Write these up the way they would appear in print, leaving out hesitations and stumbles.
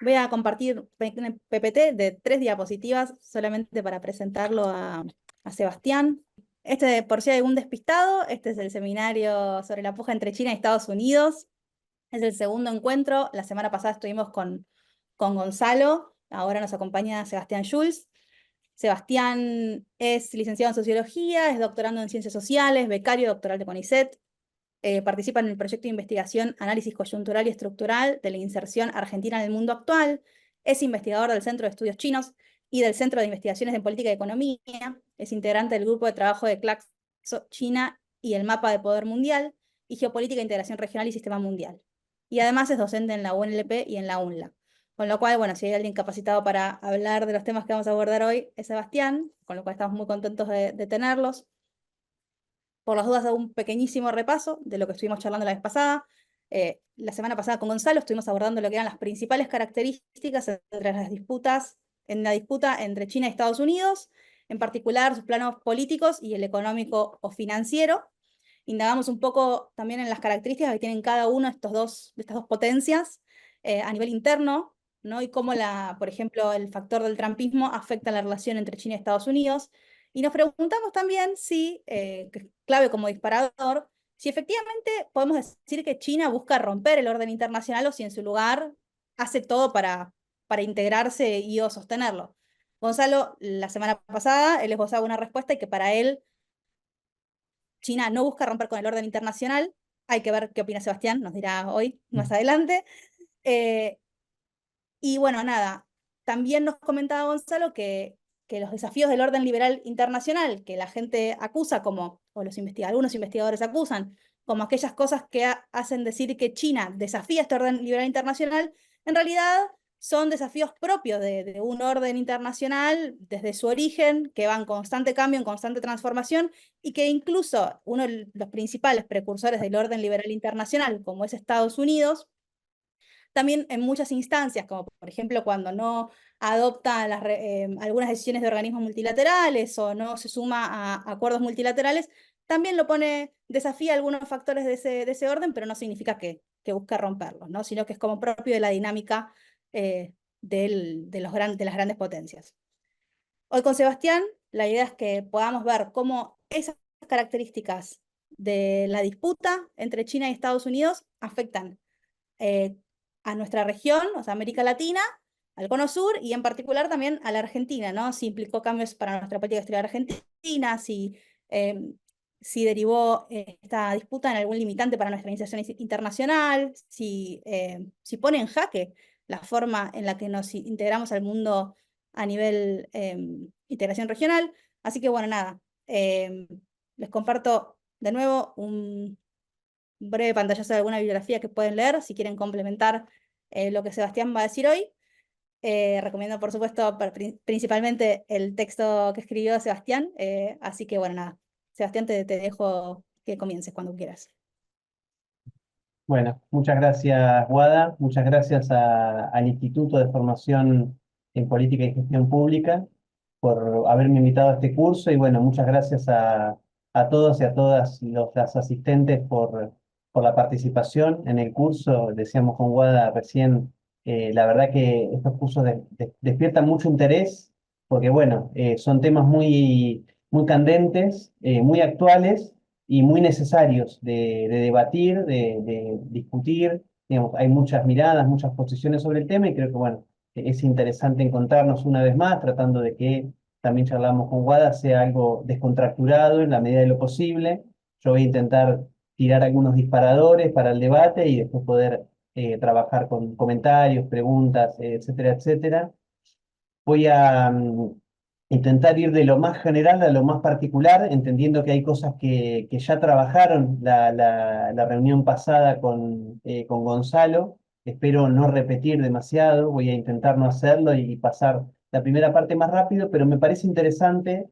Voy a compartir un PPT de 3 diapositivas solamente para presentarlo a Sebastián. Por si hay algún despistado, este es el seminario sobre la puja entre China y Estados Unidos. Es el segundo encuentro. La semana pasada estuvimos con Gonzalo, ahora nos acompaña Sebastián Schulz. Sebastián es licenciado en Sociología, es doctorando en Ciencias Sociales, becario doctoral de CONICET. Participa en el proyecto de investigación Análisis Coyuntural y Estructural de la Inserción Argentina en el Mundo Actual. Es investigador del Centro de Estudios Chinos y del Centro de Investigaciones en Política y Economía. Es integrante del grupo de trabajo de Claxo China y el Mapa de Poder Mundial y Geopolítica, Integración Regional y Sistema Mundial. Y además es docente en la UNLP y en la UNLA. Con lo cual, bueno, si hay alguien capacitado para hablar de los temas que vamos a abordar hoy, es Sebastián, con lo cual estamos muy contentos de tenerlos. Por las dudas, hago un pequeñísimo repaso de lo que estuvimos charlando la vez pasada. La semana pasada con Gonzalo estuvimos abordando lo que eran las principales características entre las disputas, en la disputa entre China y Estados Unidos, en particular sus planos políticos y el económico o financiero. Indagamos un poco también en las características que tienen cada uno de estas dos potencias a nivel interno, ¿no? Y cómo, por ejemplo, el factor del trumpismo afecta la relación entre China y Estados Unidos. Y nos preguntamos también si, que es clave como disparador, si efectivamente podemos decir que China busca romper el orden internacional o si en su lugar hace todo para integrarse y o sostenerlo. Gonzalo, la semana pasada, él esbozaba una respuesta y que para él China no busca romper con el orden internacional. Hay que ver qué opina Sebastián, nos dirá hoy, más adelante. Y bueno, nada, también nos comentaba Gonzalo que los desafíos del orden liberal internacional, que la gente acusa como, o algunos investigadores acusan, como aquellas cosas que hacen decir que China desafía este orden liberal internacional, en realidad son desafíos propios de un orden internacional desde su origen, que va en constante cambio, en constante transformación, y que incluso uno de los principales precursores del orden liberal internacional, como es Estados Unidos, también en muchas instancias, como por ejemplo cuando no adopta algunas decisiones de organismos multilaterales o no se suma a acuerdos multilaterales, también desafía algunos factores de ese orden, pero no significa que busque romperlos, ¿no? Sino que es como propio de la dinámica de las grandes potencias. Hoy con Sebastián, la idea es que podamos ver cómo esas características de la disputa entre China y Estados Unidos afectan eh, a nuestra región, o sea, América Latina, al Cono Sur y en particular también a la Argentina, ¿no? Si implicó cambios para nuestra política exterior argentina, eh, si derivó esta disputa en algún limitante para nuestra inserción internacional, si pone en jaque la forma en la que nos integramos al mundo a nivel integración regional. Así que bueno, nada, les comparto de nuevo un breve pantallazo de alguna bibliografía que pueden leer si quieren complementar lo que Sebastián va a decir hoy. Recomiendo, por supuesto, principalmente el texto que escribió Sebastián. Así que, bueno, nada. Sebastián, te dejo que comiences cuando quieras. Bueno, muchas gracias, Guada. Muchas gracias al Instituto de Formación en Política y Gestión Pública por haberme invitado a este curso y bueno, muchas gracias a todos y a todas las asistentes por la participación en el curso. Decíamos con Guada recién, la verdad que estos cursos despiertan mucho interés porque bueno, son temas muy candentes, muy actuales y muy necesarios de debatir, de discutir. Digamos, hay muchas miradas, muchas posiciones sobre el tema y creo que bueno, es interesante encontrarnos una vez más, tratando de que también charlamos con Guada, sea algo descontracturado en la medida de lo posible. Yo voy a intentar tirar algunos disparadores para el debate y después poder trabajar con comentarios, preguntas, etcétera, etcétera. Voy a intentar ir de lo más general a lo más particular, entendiendo que hay cosas que ya trabajaron la reunión pasada con Gonzalo. Espero no repetir demasiado, voy a intentar no hacerlo y pasar la primera parte más rápido, pero me parece interesante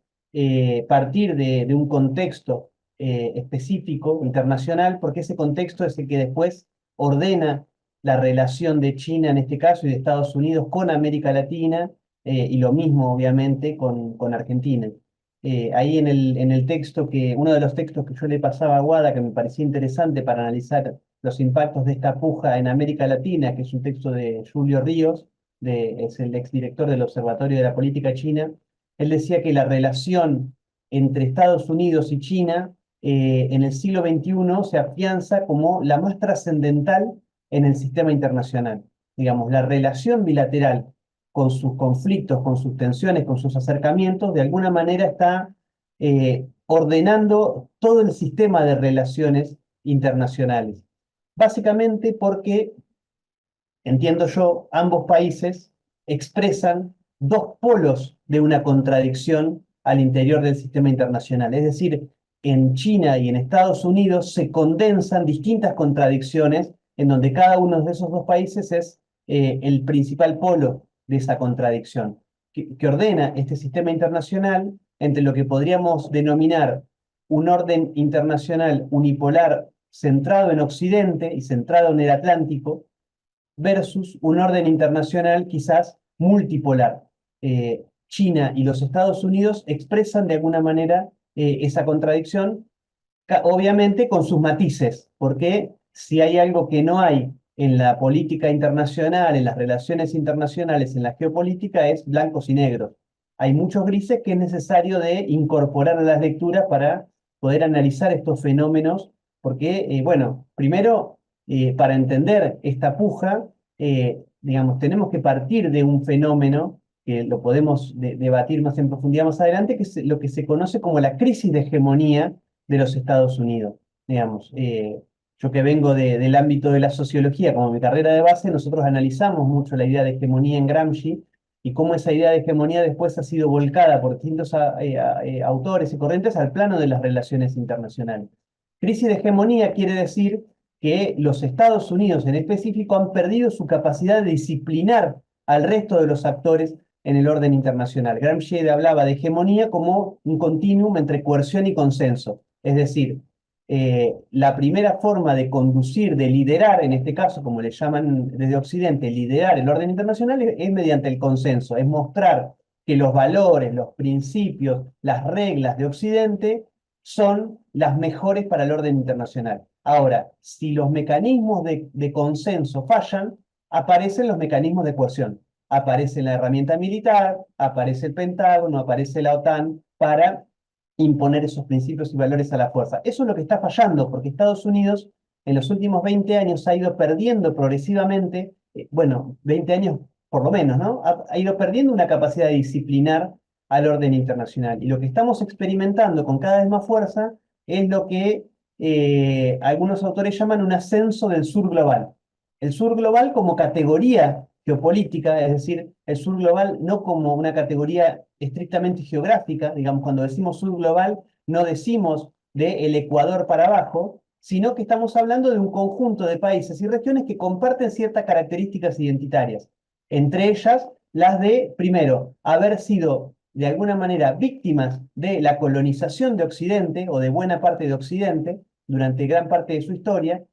partir de un contexto específico, internacional, porque ese contexto es el que después ordena la relación de China en este caso y de Estados Unidos con América Latina y lo mismo, obviamente, con Argentina. Ahí en el texto uno de los textos que yo le pasaba a Guada, que me parecía interesante para analizar los impactos de esta puja en América Latina, que es un texto de Julio Ríos, es el exdirector del Observatorio de la Política China. Él decía que la relación entre Estados Unidos y China en el siglo XXI se afianza como la más trascendental en el sistema internacional. Digamos, la relación bilateral con sus conflictos, con sus tensiones, con sus acercamientos, de alguna manera está ordenando todo el sistema de relaciones internacionales. Básicamente porque, entiendo yo, ambos países expresan dos polos de una contradicción al interior del sistema internacional. Es decir, en China y en Estados Unidos se condensan distintas contradicciones en donde cada uno de esos dos países es el principal polo de esa contradicción, que ordena este sistema internacional entre lo que podríamos denominar un orden internacional unipolar centrado en Occidente y centrado en el Atlántico, versus un orden internacional quizás multipolar. China y los Estados Unidos expresan de alguna manera esa contradicción, obviamente con sus matices, porque si hay algo que no hay en la política internacional, en las relaciones internacionales, en la geopolítica, es blancos y negros. Hay muchos grises que es necesario de incorporar a las lecturas para poder analizar estos fenómenos, porque, bueno, primero, para entender esta puja, digamos, tenemos que partir de un fenómeno que lo podemos debatir más en profundidad más adelante, que es lo que se conoce como la crisis de hegemonía de los Estados Unidos. Digamos, yo que vengo del ámbito de la sociología, como mi carrera de base, nosotros analizamos mucho la idea de hegemonía en Gramsci y cómo esa idea de hegemonía después ha sido volcada por distintos autores y corrientes al plano de las relaciones internacionales. Crisis de hegemonía quiere decir que los Estados Unidos en específico han perdido su capacidad de disciplinar al resto de los actores en el orden internacional. Gramsci hablaba de hegemonía como un continuum entre coerción y consenso. Es decir, la primera forma de conducir, de liderar, en este caso, como le llaman desde Occidente, liderar el orden internacional es mediante el consenso, es mostrar que los valores, los principios, las reglas de Occidente son las mejores para el orden internacional. Ahora, si los mecanismos de consenso fallan, aparecen los mecanismos de coerción. Aparece la herramienta militar, aparece el Pentágono, aparece la OTAN para imponer esos principios y valores a la fuerza. Eso es lo que está fallando, porque Estados Unidos en los últimos 20 años ha ido perdiendo progresivamente, bueno, 20 años por lo menos, ¿no? Ha ido perdiendo una capacidad de disciplinar al orden internacional. Y lo que estamos experimentando con cada vez más fuerza es lo que algunos autores llaman un ascenso del sur global. El sur global como categoría geopolítica, es decir, el sur global no como una categoría estrictamente geográfica, digamos, cuando decimos sur global, no decimos del Ecuador para abajo, sino que estamos hablando de un conjunto de países y regiones que comparten ciertas características identitarias, entre ellas las de, primero, haber sido de alguna manera víctimas de la colonización de Occidente o de buena parte de Occidente durante gran parte de su historia,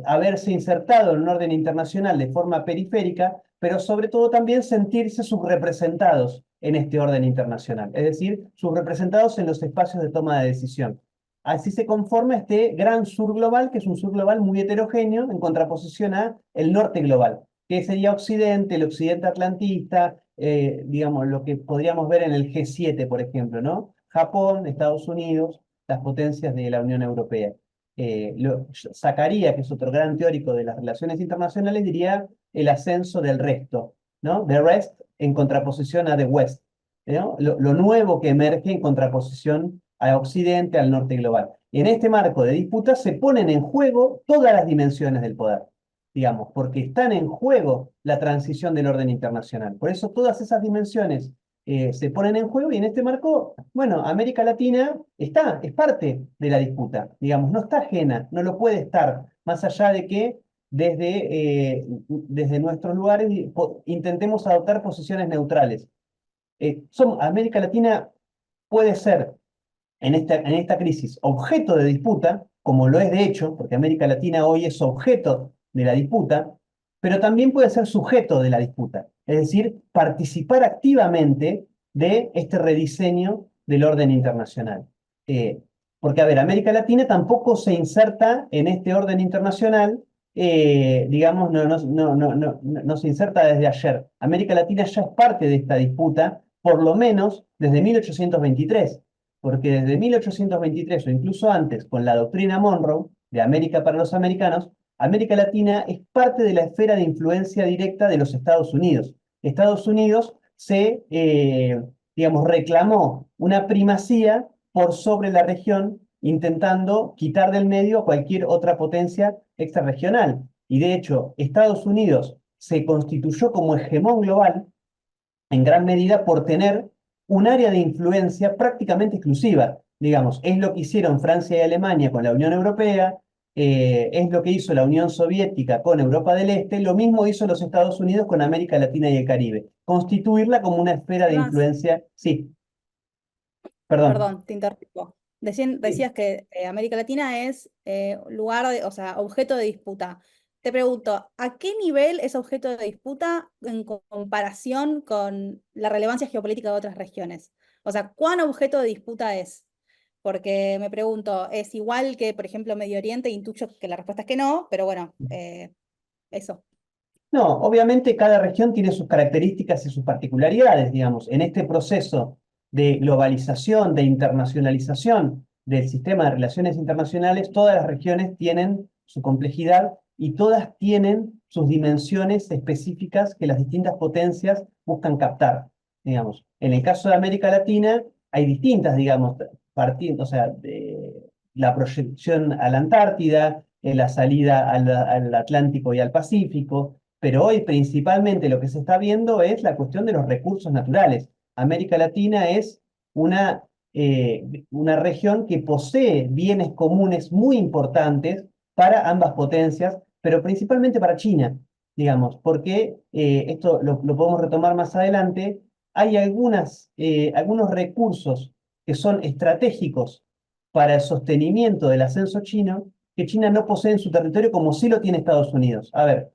haberse insertado en un orden internacional de forma periférica, pero sobre todo también sentirse subrepresentados en este orden internacional, es decir, subrepresentados en los espacios de toma de decisión. Así se conforma este gran sur global, que es un sur global muy heterogéneo, en contraposición a el norte global, que sería Occidente, el Occidente atlantista, digamos, lo que podríamos ver en el G7, por ejemplo, ¿no? Japón, Estados Unidos, las potencias de la Unión Europea. Zacarías, que es otro gran teórico de las relaciones internacionales, diría el ascenso del resto, ¿no? The rest en contraposición a the west, ¿no? Lo nuevo que emerge en contraposición a Occidente, al norte global. Y en este marco de disputa se ponen en juego todas las dimensiones del poder, digamos, porque están en juego la transición del orden internacional. Por eso todas esas dimensiones se ponen en juego y en este marco, bueno, América Latina es parte de la disputa, digamos, no está ajena, no lo puede estar, más allá de que desde nuestros lugares intentemos adoptar posiciones neutrales. América Latina puede ser en esta crisis objeto de disputa, como lo es de hecho, porque América Latina hoy es objeto de la disputa, pero también puede ser sujeto de la disputa, es decir, participar activamente de este rediseño del orden internacional. Porque, a ver, América Latina tampoco se inserta en este orden internacional digamos, no se inserta desde ayer. América Latina ya es parte de esta disputa, por lo menos desde 1823, porque desde 1823 o incluso antes, con la doctrina Monroe de América para los americanos, América Latina es parte de la esfera de influencia directa de los Estados Unidos. Estados Unidos digamos, reclamó una primacía por sobre la región, intentando quitar del medio a cualquier otra potencia extrarregional. Y de hecho, Estados Unidos se constituyó como hegemón global en gran medida por tener un área de influencia prácticamente exclusiva. Digamos, es lo que hicieron Francia y Alemania con la Unión Europea, es lo que hizo la Unión Soviética con Europa del Este, lo mismo hizo los Estados Unidos con América Latina y el Caribe, constituirla como una esfera de Además, influencia. Sí, perdón. perdón, te interrumpo. Sí. Decías que América Latina es lugar de, o sea, objeto de disputa. Te pregunto, ¿a qué nivel es objeto de disputa en comparación con la relevancia geopolítica de otras regiones? O sea, ¿cuán objeto de disputa es? Porque me pregunto, ¿es igual que, por ejemplo, Medio Oriente? Intuyo que la respuesta es que no, pero bueno, eso. No, obviamente cada región tiene sus características y sus particularidades, digamos. En este proceso de globalización, de internacionalización del sistema de relaciones internacionales, todas las regiones tienen su complejidad y todas tienen sus dimensiones específicas que las distintas potencias buscan captar, digamos. En el caso de América Latina hay distintas, digamos, partiendo, o sea, la proyección a la Antártida, la salida al Atlántico y al Pacífico, pero hoy principalmente lo que se está viendo es la cuestión de los recursos naturales. América Latina es una región que posee bienes comunes muy importantes para ambas potencias, pero principalmente para China, digamos, porque esto lo podemos retomar más adelante. Hay algunos recursos que son estratégicos para el sostenimiento del ascenso chino que China no posee en su territorio como sí lo tiene Estados Unidos. A ver,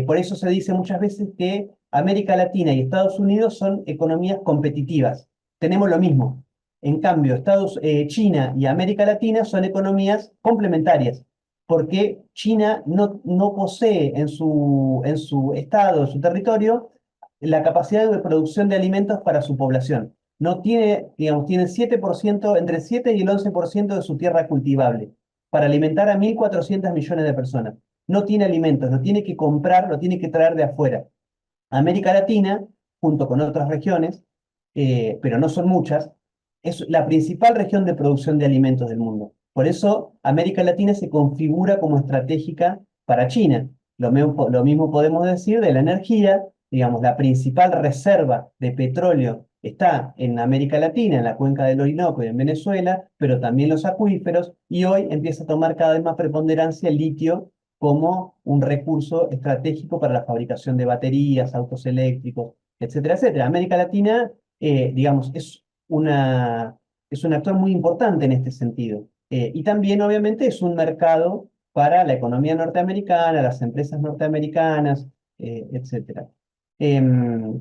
por eso se dice muchas veces que América Latina y Estados Unidos son economías competitivas. Tenemos lo mismo. En cambio, China y América Latina son economías complementarias, porque China no posee en su estado, en su territorio, la capacidad de producción de alimentos para su población. No tiene, digamos, tiene 7%, entre 7 y el 11% de su tierra cultivable para alimentar a 1.400 millones de personas. No tiene alimentos, lo tiene que comprar, lo tiene que traer de afuera. América Latina, junto con otras regiones, pero no son muchas, es la principal región de producción de alimentos del mundo. Por eso América Latina se configura como estratégica para China. Lo mismo podemos decir de la energía, digamos, la principal reserva de petróleo está en América Latina, en la cuenca del Orinoco y en Venezuela, pero también los acuíferos, y hoy empieza a tomar cada vez más preponderancia el litio como un recurso estratégico para la fabricación de baterías, autos eléctricos, etcétera, etcétera. América Latina, digamos, es un actor muy importante en este sentido. Y también, obviamente, es un mercado para la economía norteamericana, las empresas norteamericanas, etcétera. Em,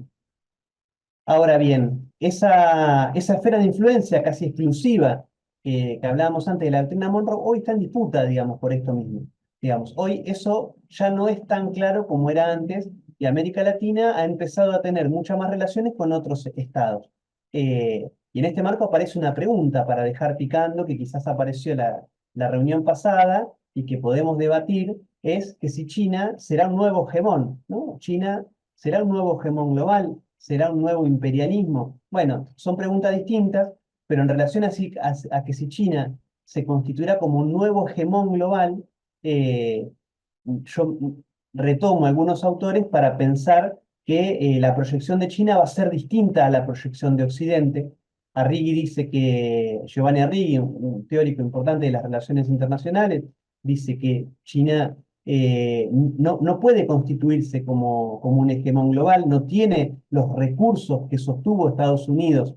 Ahora bien, esa esfera de influencia casi exclusiva que hablábamos antes de la doctrina Monroe, hoy está en disputa, digamos, por esto mismo. Digamos, hoy eso ya no es tan claro como era antes y América Latina ha empezado a tener muchas más relaciones con otros estados. Y en este marco aparece una pregunta para dejar picando, que quizás apareció la reunión pasada y que podemos debatir, es que si China será un nuevo hegemón, ¿no? China será un nuevo hegemón global, será un nuevo imperialismo. Bueno, son preguntas distintas, pero en relación a que si China se constituirá como un nuevo hegemón global, yo retomo algunos autores para pensar que la proyección de China va a ser distinta a la proyección de Occidente. Arrighi dice que, Giovanni Arrighi, un teórico importante de las relaciones internacionales, dice que China no puede constituirse como un hegemón global, no tiene los recursos que sostuvo Estados Unidos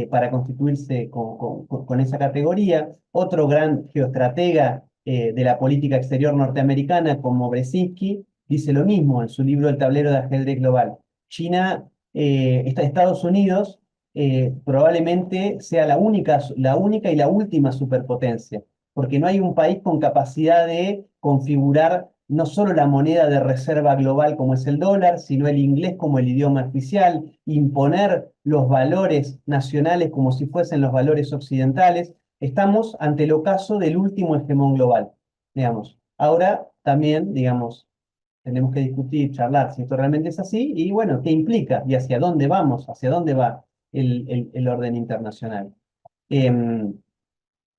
para constituirse con esa categoría. Otro gran geoestratega de la política exterior norteamericana, como Brzezinski, dice lo mismo en su libro El tablero de ajedrez global. Estados Unidos probablemente sea la única y la última superpotencia, porque no hay un país con capacidad de configurar no solo la moneda de reserva global como es el dólar, sino el inglés como el idioma oficial, imponer los valores nacionales como si fuesen los valores occidentales. Estamos ante el ocaso del último hegemón global, digamos. Ahora también, digamos, tenemos que discutir, charlar si esto realmente es así y bueno, qué implica y hacia dónde vamos, hacia dónde va el orden internacional. Em,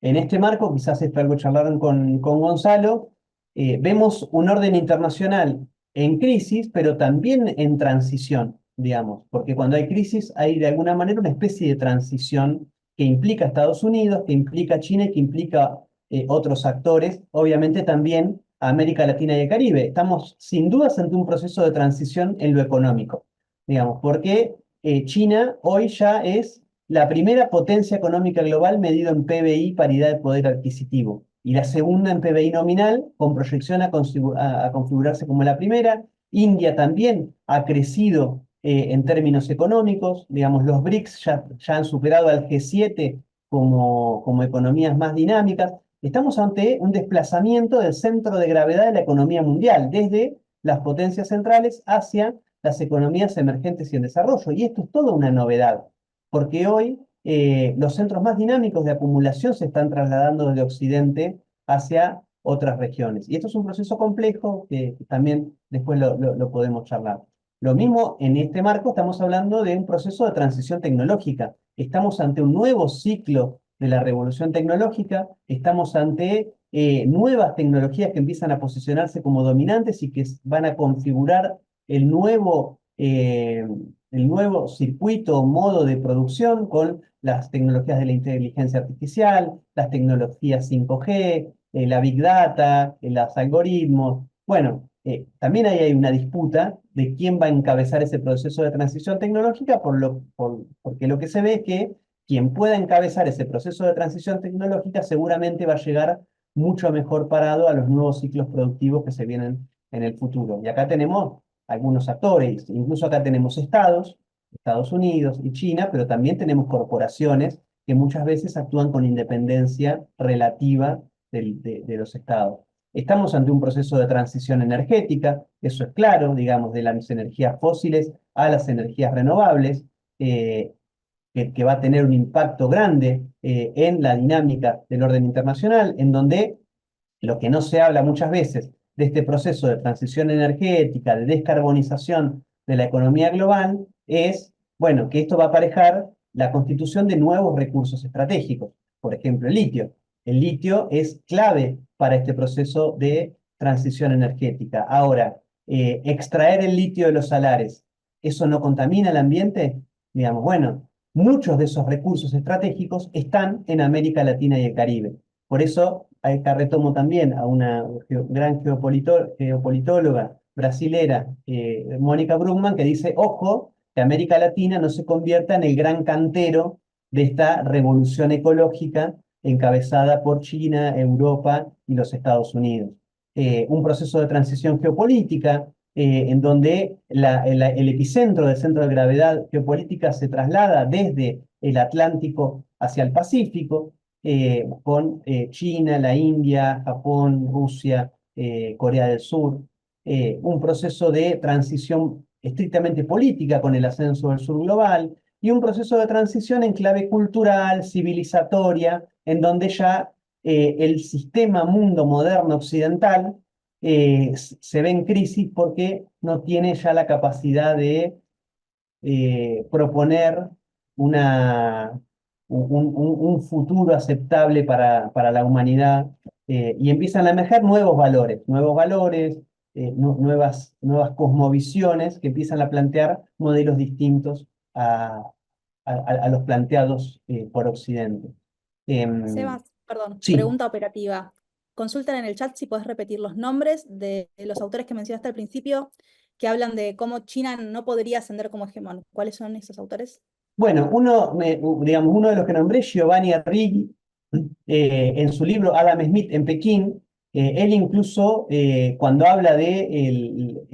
en este marco, quizás esto algo charlaron con Gonzalo, vemos un orden internacional en crisis, pero también en transición, digamos, porque cuando hay crisis hay de alguna manera una especie de transición que implica a Estados Unidos, que implica a China y que implica otros actores, obviamente también a América Latina y el Caribe. Estamos sin dudas ante un proceso de transición en lo económico, digamos, porque China hoy ya es la primera potencia económica global medido en PBI, paridad de poder adquisitivo, y la segunda en PBI nominal, con proyección a configurarse como la primera. India también ha crecido en términos económicos, digamos, los BRICS ya han superado al G7 como economías más dinámicas. Estamos ante un desplazamiento del centro de gravedad de la economía mundial, desde las potencias centrales hacia las economías emergentes y en desarrollo, y esto es toda una novedad porque hoy los centros más dinámicos de acumulación se están trasladando desde Occidente hacia otras regiones. Y esto es un proceso complejo que también después lo podemos charlar. Lo mismo en este marco estamos hablando de un proceso de transición tecnológica. Estamos ante un nuevo ciclo de la revolución tecnológica, estamos ante nuevas tecnologías que empiezan a posicionarse como dominantes y que van a configurar el nuevo circuito o modo de producción con las tecnologías de la inteligencia artificial, las tecnologías 5G, la Big Data, los algoritmos. Bueno, también ahí hay una disputa de quién va a encabezar ese proceso de transición tecnológica, porque lo que se ve es que quien pueda encabezar ese proceso de transición tecnológica seguramente va a llegar mucho mejor parado a los nuevos ciclos productivos que se vienen en el futuro. Y acá tenemos algunos actores, incluso acá tenemos estados, Estados Unidos y China, pero también tenemos corporaciones que muchas veces actúan con independencia relativa de los estados. Estamos ante un proceso de transición energética, eso es claro, digamos, de las energías fósiles a las energías renovables, eh, que va a tener un impacto grande en la dinámica del orden internacional, en donde lo que no se habla muchas veces de este proceso de transición energética, de descarbonización de la economía global, es, bueno, que esto va a aparejar la constitución de nuevos recursos estratégicos. Por ejemplo, el litio. El litio es clave para este proceso de transición energética. Ahora, extraer el litio de los salares, ¿eso no contamina el ambiente? Digamos, bueno, muchos de esos recursos estratégicos están en América Latina y el Caribe. Por eso, acá retomo también a una gran geopolitóloga brasilera, Mónica Brugman, que dice, ojo, que América Latina no se convierta en el gran cantero de esta revolución ecológica encabezada por China, Europa y los Estados Unidos. Un proceso de transición geopolítica en donde el epicentro del centro de gravedad geopolítica se traslada desde el Atlántico hacia el Pacífico, con China, la India, Japón, Rusia, Corea del Sur, un proceso de transición estrictamente política con el ascenso del sur global y un proceso de transición en clave cultural, civilizatoria, en donde ya el sistema mundo moderno occidental se ve en crisis porque no tiene ya la capacidad de proponer una, un futuro aceptable para la humanidad y empiezan a emerger nuevos valores, nuevas cosmovisiones que empiezan a plantear modelos distintos a los planteados por Occidente. Em, Sebas, perdón, sí, pregunta operativa. Consultan en el chat si puedes repetir los nombres de los autores que mencionaste al principio, que hablan de cómo China no podría ascender como hegemón. ¿Cuáles son esos autores? bueno, digamos, uno de los que nombré, Giovanni Arrighi, en su libro Adam Smith en Pekín, él incluso cuando habla de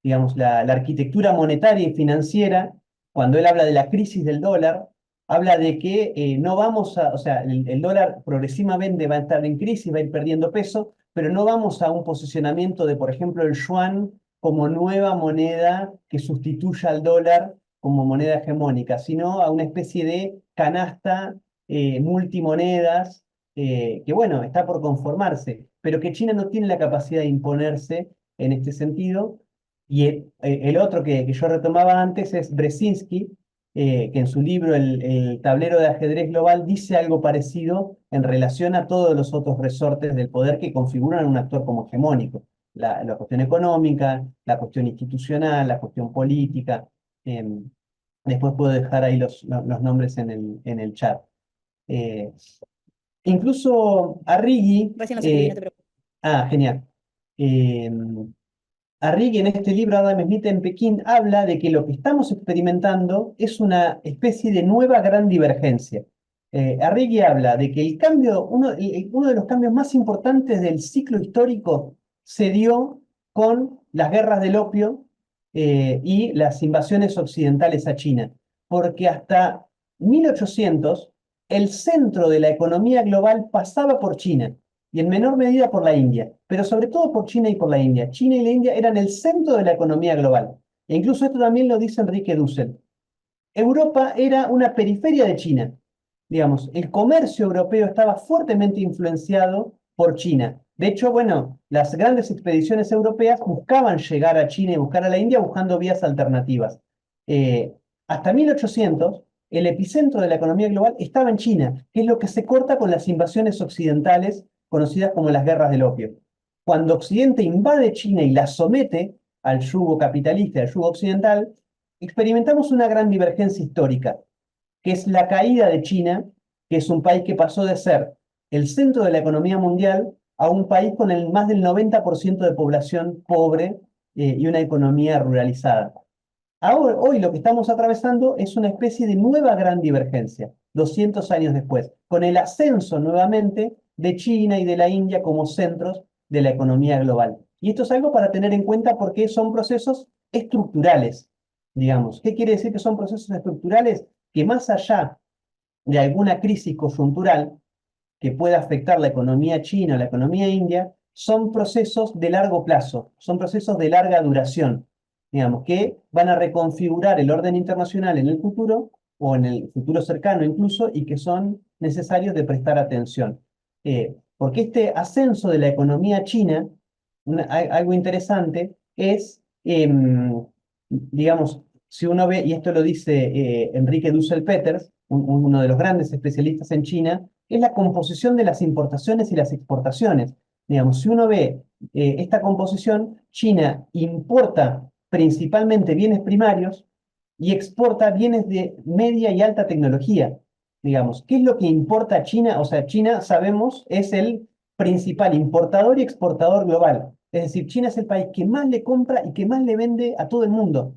digamos, la arquitectura monetaria y financiera, cuando él habla de la crisis del dólar, habla de que no vamos a, o sea, el dólar progresivamente va a estar en crisis, va a ir perdiendo peso, pero no vamos a un posicionamiento de, por ejemplo, el yuan como nueva moneda que sustituya al dólar como moneda hegemónica, sino a una especie de canasta multimonedas que, bueno, está por conformarse, pero que China no tiene la capacidad de imponerse en este sentido. Y el otro que yo retomaba antes es Brzezinski, que en su libro el tablero de ajedrez global dice algo parecido en relación a todos los otros resortes del poder que configuran un actor como hegemónico. La cuestión económica, la cuestión institucional, la cuestión política. em, Después puedo dejar ahí los nombres en el chat. Eh, Incluso Arrighi, Recién los escribí, no te preocupes. genial. Eh, Arrighi en este libro, Adam Smith en Pekín, habla de que lo que estamos experimentando es una especie de nueva gran divergencia. Arrighi habla de que el cambio, uno de los cambios más importantes del ciclo histórico se dio con las guerras del opio y las invasiones occidentales a China, porque hasta 1800 el centro de la economía global pasaba por China y en menor medida por la India, pero sobre todo por China y por la India. China y la India eran el centro de la economía global. E incluso esto también lo dice Enrique Dussel. Europa era una periferia de China. Digamos, el comercio europeo estaba fuertemente influenciado por China. De hecho, bueno, las grandes expediciones europeas buscaban llegar a China y buscar a la India buscando vías alternativas. Eh, Hasta 1800, el epicentro de la economía global estaba en China, que es lo que se corta con las invasiones occidentales conocidas como las guerras del opio. Cuando Occidente invade China y la somete al yugo capitalista, al yugo occidental, experimentamos una gran divergencia histórica, que es la caída de China, que es un país que pasó de ser el centro de la economía mundial a un país con más del 90% de población pobre y una economía ruralizada. Ahora, hoy lo que estamos atravesando es una especie de nueva gran divergencia, 200 años después, con el ascenso nuevamente de China y de la India como centros de la economía global. Y esto es algo para tener en cuenta porque son procesos estructurales, digamos. ¿Qué quiere decir que son procesos estructurales? Que más allá de alguna crisis coyuntural que pueda afectar la economía china o la economía india, son procesos de largo plazo, son procesos de larga duración, digamos, que van a reconfigurar el orden internacional en el futuro o en el futuro cercano incluso, y que son necesarios de prestar atención. Porque este ascenso de la economía china, algo interesante, es, digamos, si uno ve, y esto lo dice Enrique Dussel-Peters, uno de los grandes especialistas en China, es la composición de las importaciones y las exportaciones. Digamos, si uno ve esta composición, China importa principalmente bienes primarios y exporta bienes de media y alta tecnología. Digamos, ¿qué es lo que importa China? O sea, China, sabemos, es el principal importador y exportador global. Es decir, China es el país que más le compra y que más le vende a todo el mundo,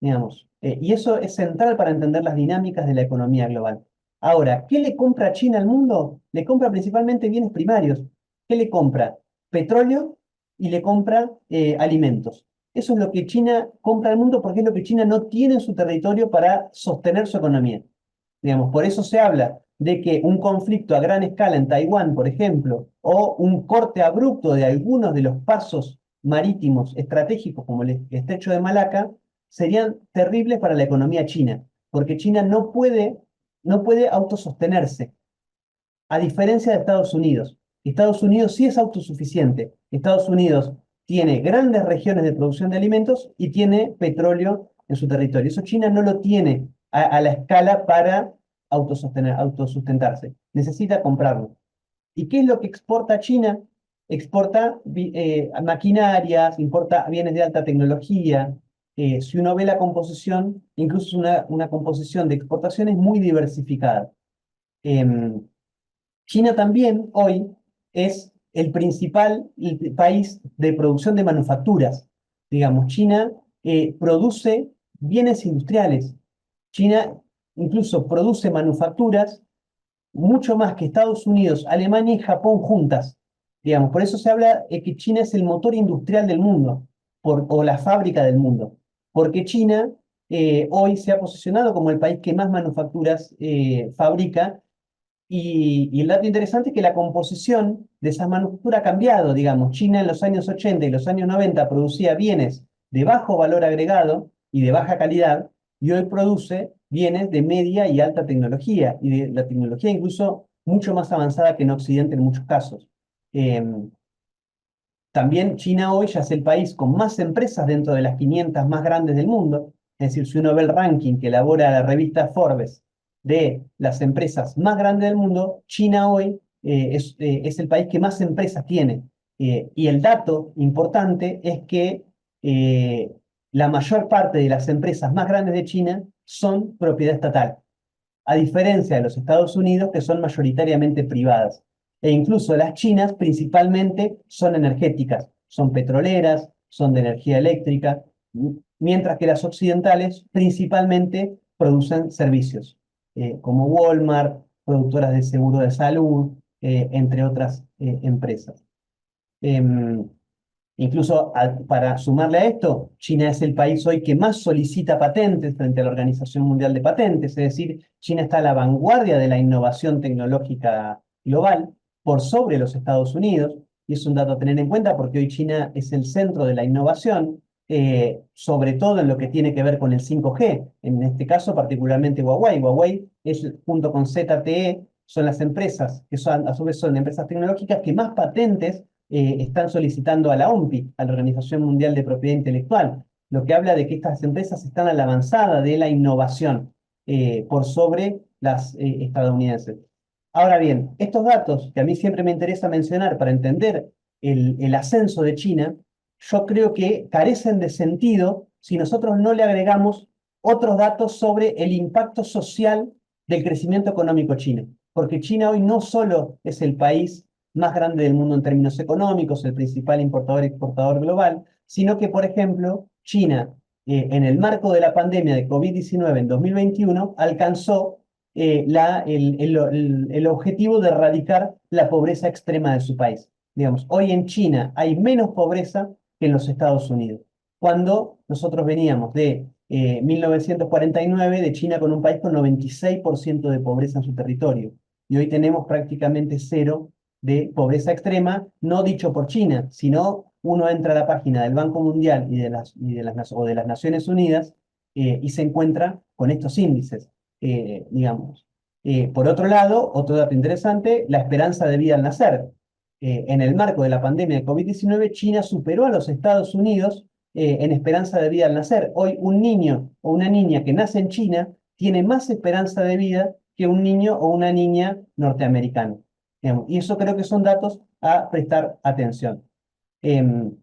digamos. Y eso es central para entender las dinámicas de la economía global. Ahora, ¿qué le compra China al mundo? Le compra principalmente bienes primarios. ¿Qué le compra? Petróleo y le compra alimentos. Eso es lo que China compra al mundo porque es lo que China no tiene en su territorio para sostener su economía. Digamos, por eso se habla de que un conflicto a gran escala en Taiwán, por ejemplo, o un corte abrupto de algunos de los pasos marítimos estratégicos como el estrecho de Malaca, serían terribles para la economía china, porque China no puede autosostenerse, a diferencia de Estados Unidos. Estados Unidos sí es autosuficiente. Estados Unidos tiene grandes regiones de producción de alimentos y tiene petróleo en su territorio. Eso China no lo tiene a la escala para autosustentarse. Necesita comprarlo. ¿Y qué es lo que exporta China? Exporta maquinarias, importa bienes de alta tecnología. Si uno ve la composición, incluso es una composición de exportaciones muy diversificada. Em, China también hoy es el principal país de producción de manufacturas. Digamos, China produce bienes industriales. China incluso produce manufacturas mucho más que Estados Unidos, Alemania y Japón juntas. Digamos, por eso se habla de que China es el motor industrial del mundo, o la fábrica del mundo, porque China hoy se ha posicionado como el país que más manufacturas fabrica, Y el dato interesante es que la composición de esa manufactura ha cambiado, digamos. China en los años 80 y los años 90 producía bienes de bajo valor agregado y de baja calidad, y hoy produce bienes de media y alta tecnología, y de la tecnología incluso mucho más avanzada que en Occidente en muchos casos. También China hoy ya es el país con más empresas dentro de las 500 más grandes del mundo. Es decir, si uno ve el ranking que elabora la revista Forbes de las empresas más grandes del mundo, China hoy es el país que más empresas tiene. Y el dato importante es que eh, la mayor parte de las empresas más grandes de China son propiedad estatal, a diferencia de los Estados Unidos, que son mayoritariamente privadas. E incluso las chinas principalmente son energéticas, son petroleras, son de energía eléctrica, mientras que las occidentales principalmente producen servicios, como Walmart, productoras de seguro de salud, entre otras empresas. Em, Incluso para sumarle a esto, China es el país hoy que más solicita patentes frente a la Organización Mundial de Patentes, es decir, China está a la vanguardia de la innovación tecnológica global por sobre los Estados Unidos, y es un dato a tener en cuenta porque hoy China es el centro de la innovación, sobre todo en lo que tiene que ver con el 5G, en este caso particularmente Huawei. Huawei es, junto con ZTE, son las empresas que son, a su vez son empresas tecnológicas que más patentes están solicitando a la OMPI, a la Organización Mundial de Propiedad Intelectual, lo que habla de que estas empresas están a la avanzada de la innovación por sobre las estadounidenses. Ahora bien, estos datos que a mí siempre me interesa mencionar para entender el ascenso de China, yo creo que carecen de sentido si nosotros no le agregamos otros datos sobre el impacto social del crecimiento económico chino. Porque China hoy no solo es el país más grande del mundo en términos económicos, el principal importador y exportador global, sino que, por ejemplo, China, en el marco de la pandemia de COVID-19 en 2021, alcanzó el objetivo de erradicar la pobreza extrema de su país. Digamos, hoy en China hay menos pobreza que en los Estados Unidos, cuando nosotros veníamos de 1949 de China con un país con 96% de pobreza en su territorio, y hoy tenemos prácticamente cero de pobreza extrema, no dicho por China, sino uno entra a la página del Banco Mundial o de las Naciones Unidas y se encuentra con estos índices, digamos. Por otro lado, otro dato interesante, la esperanza de vida al nacer. En el marco de la pandemia de COVID-19, China superó a los Estados Unidos en esperanza de vida al nacer. Hoy un niño o una niña que nace en China tiene más esperanza de vida que un niño o una niña norteamericano. Digamos, y eso creo que son datos a prestar atención. Em,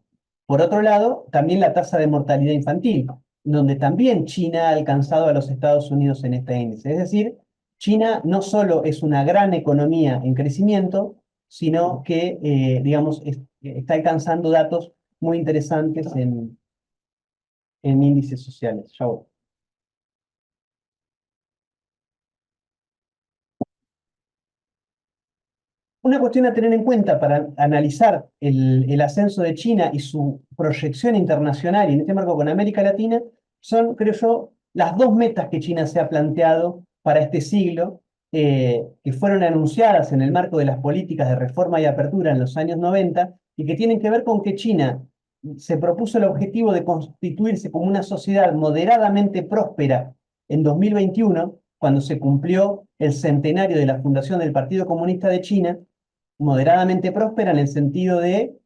por otro lado, también la tasa de mortalidad infantil, donde también China ha alcanzado a los Estados Unidos en este índice. Es decir, China no solo es una gran economía en crecimiento, sino que, digamos, está alcanzando datos muy interesantes en índices sociales. Ya voy. Una cuestión a tener en cuenta para analizar el ascenso de China y su proyección internacional, y en este marco con América Latina, son, creo yo, las dos metas que China se ha planteado para este siglo, que fueron anunciadas en el marco de las políticas de reforma y apertura en los años 90, y que tienen que ver con que China se propuso el objetivo de constituirse como una sociedad moderadamente próspera en 2021, cuando se cumplió el centenario de la fundación del Partido Comunista de China, moderadamente próspera en el sentido de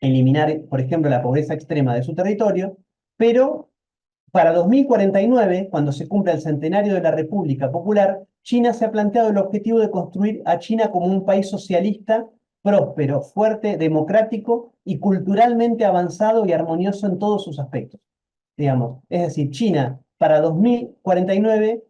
eliminar, por ejemplo, la pobreza extrema de su territorio, pero para 2049, cuando se cumpla el centenario de la República Popular, China se ha planteado el objetivo de construir a China como un país socialista, próspero, fuerte, democrático y culturalmente avanzado y armonioso en todos sus aspectos. Digamos, es decir, China para 2049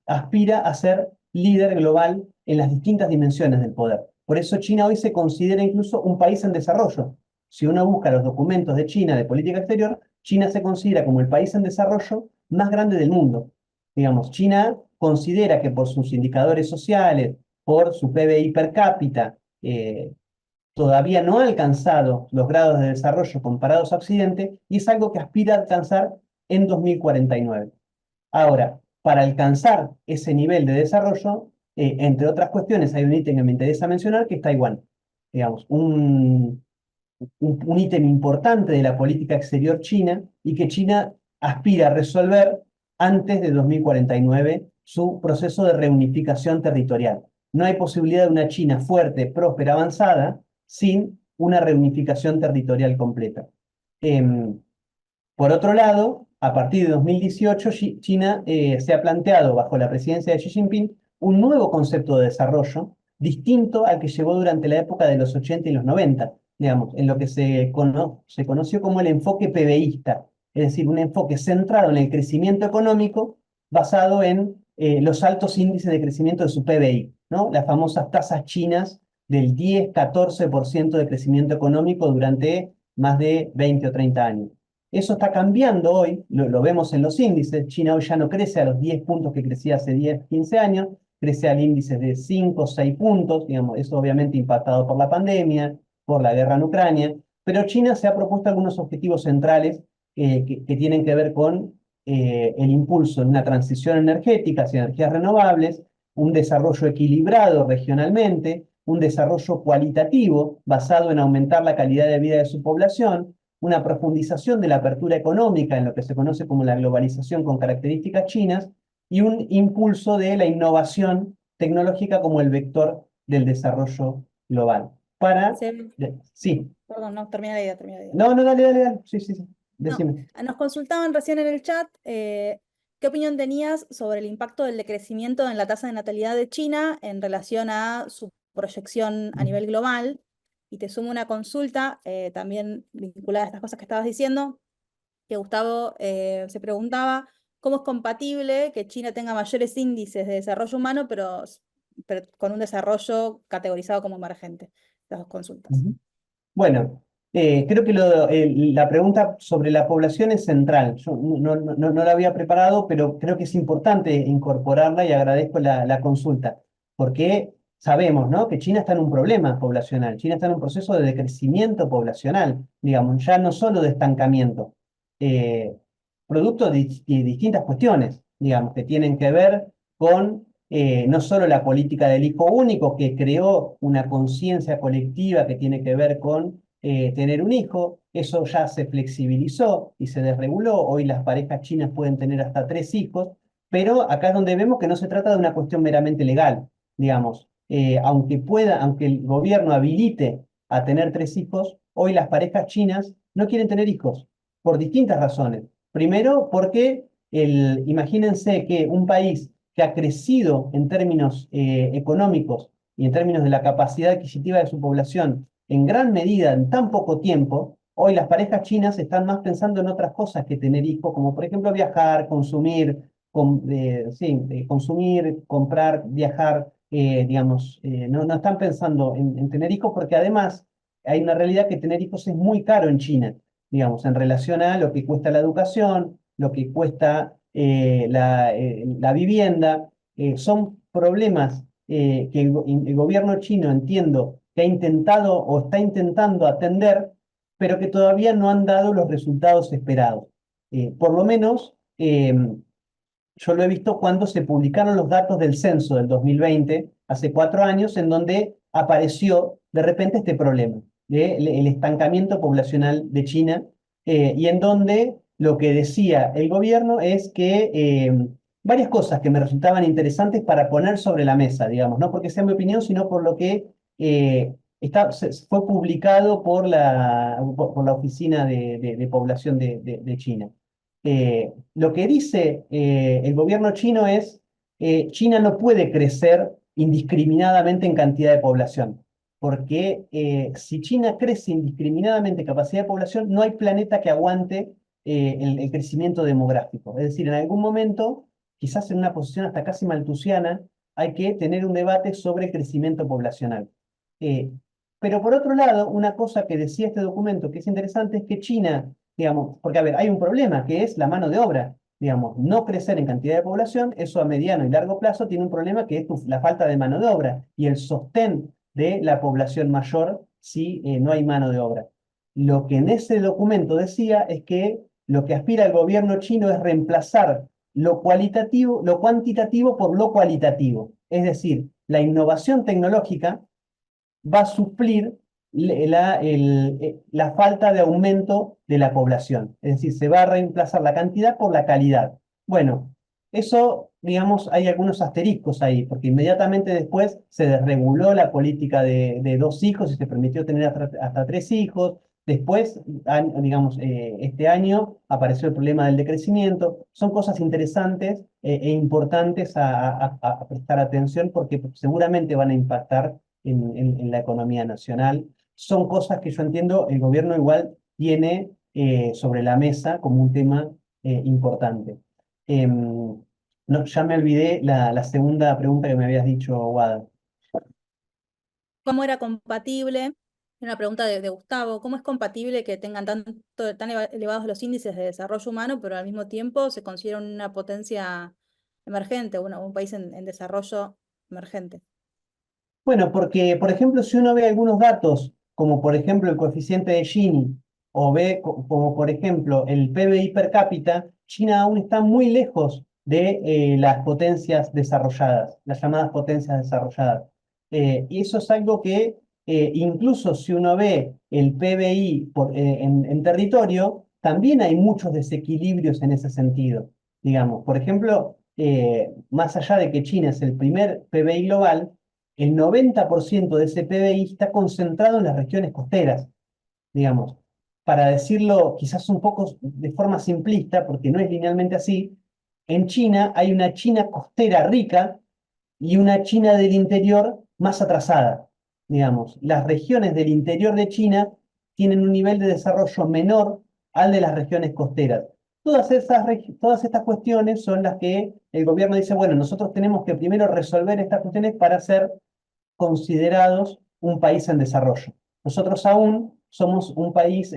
aspira a ser líder global en las distintas dimensiones del poder. Por eso China hoy se considera incluso un país en desarrollo. Si uno busca los documentos de China de política exterior, China se considera como el país en desarrollo más grande del mundo. Digamos, China considera que por sus indicadores sociales, por su PBI per cápita, todavía no ha alcanzado los grados de desarrollo comparados a Occidente y es algo que aspira a alcanzar en 2049. Ahora, para alcanzar ese nivel de desarrollo, Entre otras cuestiones, hay un ítem que me interesa mencionar, que es Taiwán. Digamos, un ítem importante de la política exterior china y que China aspira a resolver antes de 2049 su proceso de reunificación territorial. No hay posibilidad de una China fuerte, próspera, avanzada, sin una reunificación territorial completa. Por otro lado, a partir de 2018, China se ha planteado, bajo la presidencia de Xi Jinping, un nuevo concepto de desarrollo distinto al que llevó durante la época de los 80 y los 90, digamos, en lo que se conoció como el enfoque PBIsta, es decir, un enfoque centrado en el crecimiento económico basado en los altos índices de crecimiento de su PBI, ¿no? Las famosas tasas chinas del 10-14% de crecimiento económico durante más de 20 o 30 años. Eso está cambiando hoy, lo vemos en los índices. China hoy ya no crece a los 10 puntos que crecía hace 10, 15 años, crece al índice de 5, 6 puntos, digamos, eso obviamente impactado por la pandemia, por la guerra en Ucrania, pero China se ha propuesto algunos objetivos centrales que tienen que ver con el impulso de una transición energética hacia energías renovables, un desarrollo equilibrado regionalmente, un desarrollo cualitativo basado en aumentar la calidad de vida de su población, una profundización de la apertura económica en lo que se conoce como la globalización con características chinas y un impulso de la innovación tecnológica como el vector del desarrollo global. Se- Sí, Perdón, no, termina la idea, termina la idea. no, no, dale, dale, dale. Sí, sí, sí. No, Decime. nos consultaban recién en el chat qué opinión tenías sobre el impacto del decrecimiento en la tasa de natalidad de China en relación a su proyección a nivel global. Y te sumo una consulta también vinculada a estas cosas que estabas diciendo, que Gustavo se preguntaba cómo es compatible que China tenga mayores índices de desarrollo humano, pero con un desarrollo categorizado como emergente. Las dos consultas. Ujú. Bueno, creo que la pregunta sobre la población es central. Yo no la había preparado, pero creo que es importante incorporarla y agradezco la consulta, porque sabemos, ¿no?, que China está en un problema poblacional. China está en un proceso de decrecimiento poblacional, digamos, ya no solo de estancamiento, eh, producto de distintas cuestiones, digamos, que tienen que ver con no solo la política del hijo único, que creó una conciencia colectiva que tiene que ver con tener un hijo, eso ya se flexibilizó y se desreguló. Hoy las parejas chinas pueden tener hasta 3 hijos, pero acá es donde vemos que no se trata de una cuestión meramente legal, digamos. Aunque el gobierno habilite a tener 3 hijos, hoy las parejas chinas no quieren tener hijos por distintas razones. Primero, porque imagínense que un país que ha crecido en términos económicos y en términos de la capacidad adquisitiva de su población en gran medida en tan poco tiempo, hoy las parejas chinas están más pensando en otras cosas que tener hijos, como por ejemplo viajar, consumir, sí, consumir, comprar, viajar, digamos, no están pensando en tener hijos porque además hay una realidad que tener hijos es muy caro en China, digamos, en relación a lo que cuesta la educación, lo que cuesta la vivienda. Son problemas que el gobierno chino, entiendo, que ha intentado o está intentando atender, pero que todavía no han dado los resultados esperados. Por lo menos, yo lo he visto cuando se publicaron los datos del censo del 2020, hace 4 años, en donde apareció de repente este problema del estancamiento poblacional de China, y en donde lo que decía el gobierno es que varias cosas que me resultaban interesantes para poner sobre la mesa, digamos, no porque sea mi opinión, sino por lo que fue publicado por la Oficina de Población de China. Lo que dice el gobierno chino es, China no puede crecer indiscriminadamente en cantidad de población, porque si China crece indiscriminadamente en capacidad de población, no hay planeta que aguante el crecimiento demográfico. Es decir, en algún momento, quizás en una posición hasta casi maltusiana, hay que tener un debate sobre crecimiento poblacional. Eh, pero por otro lado, una cosa que decía este documento que es interesante es que China, digamos, porque a ver, hay un problema que es la mano de obra, digamos, no crecer en cantidad de población, eso a mediano y largo plazo tiene un problema que es la falta de mano de obra y el sostén de la población mayor si no hay mano de obra. Lo que en ese documento decía es que lo que aspira el gobierno chino es reemplazar lo cualitativo, lo cuantitativo por lo cualitativo. Es decir, la innovación tecnológica va a suplir la falta de aumento de la población. Es decir, se va a reemplazar la cantidad por la calidad. Bueno, eso, digamos, hay algunos asteriscos ahí, porque inmediatamente después se desreguló la política de 2 hijos y se permitió tener hasta 3 hijos. Después, digamos, este año apareció el problema del decrecimiento. Son cosas interesantes e importantes a prestar atención porque seguramente van a impactar en la economía nacional. Son cosas que yo entiendo el gobierno igual tiene sobre la mesa como un tema importante. No, ya me olvidé la segunda pregunta que me habías dicho, Wada. ¿Cómo era compatible? Una pregunta de Gustavo, ¿cómo es compatible que tengan tan elevados los índices de desarrollo humano, pero al mismo tiempo se consideran una potencia emergente, un país en desarrollo emergente? Bueno, porque, por ejemplo, si uno ve algunos datos, como por ejemplo el coeficiente de Gini, o ve como por ejemplo el PBI per cápita, China aún está muy lejos de las potencias desarrolladas, las llamadas potencias desarrolladas. Y eso es algo que incluso si uno ve el PBI en territorio, también hay muchos desequilibrios en ese sentido. Digamos, por ejemplo, más allá de que China es el primer PBI global, el 90% de ese PBI está concentrado en las regiones costeras, digamos. Para decirlo quizás un poco de forma simplista, porque no es linealmente así, en China hay una China costera rica y una China del interior más atrasada, digamos. Las regiones del interior de China tienen un nivel de desarrollo menor al de las regiones costeras. Todas estas cuestiones son las que el gobierno dice, bueno, nosotros tenemos que primero resolver estas cuestiones para ser considerados un país en desarrollo. Nosotros aún somos un país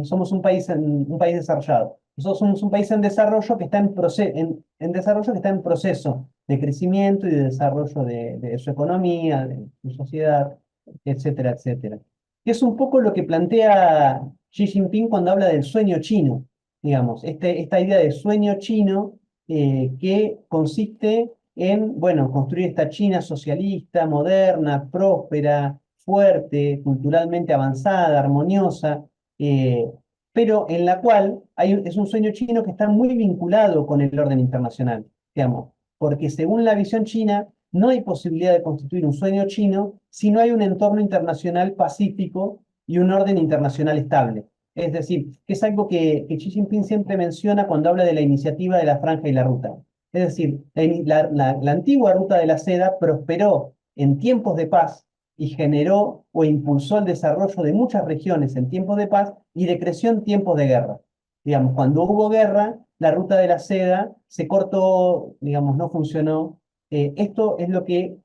somos un país desarrollado. Nosotros somos un país en desarrollo que está en desarrollo que está en proceso de crecimiento y de desarrollo de su economía, de su sociedad, etcétera, etcétera. Que es un poco lo que plantea Xi Jinping cuando habla del sueño chino, digamos, esta idea de sueño chino que consiste en, bueno, construir esta China socialista, moderna, próspera, fuerte, culturalmente avanzada, armoniosa, eh, pero en la cual es un sueño chino que está muy vinculado con el orden internacional, digamos, porque según la visión china, no hay posibilidad de constituir un sueño chino si no hay un entorno internacional pacífico y un orden internacional estable. Es decir, que es algo que Xi Jinping siempre menciona cuando habla de la iniciativa de la Franja y la Ruta. Es decir, la antigua ruta de la seda prosperó en tiempos de paz y generó o impulsó el desarrollo de muchas regiones en tiempos de paz y decreció en tiempos de guerra. Digamos, cuando hubo guerra, la ruta de la seda se cortó, digamos, no funcionó. Esto es lo que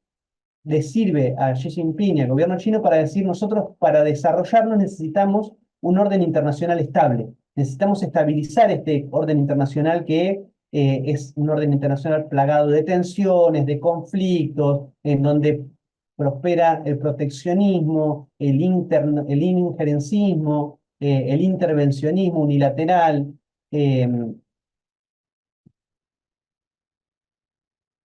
le sirve a Xi Jinping y al gobierno chino para decir nosotros para desarrollarnos necesitamos un orden internacional estable. Necesitamos estabilizar este orden internacional que es un orden internacional plagado de tensiones, de conflictos, en donde prospera el proteccionismo, el injerencismo, el intervencionismo unilateral. eh,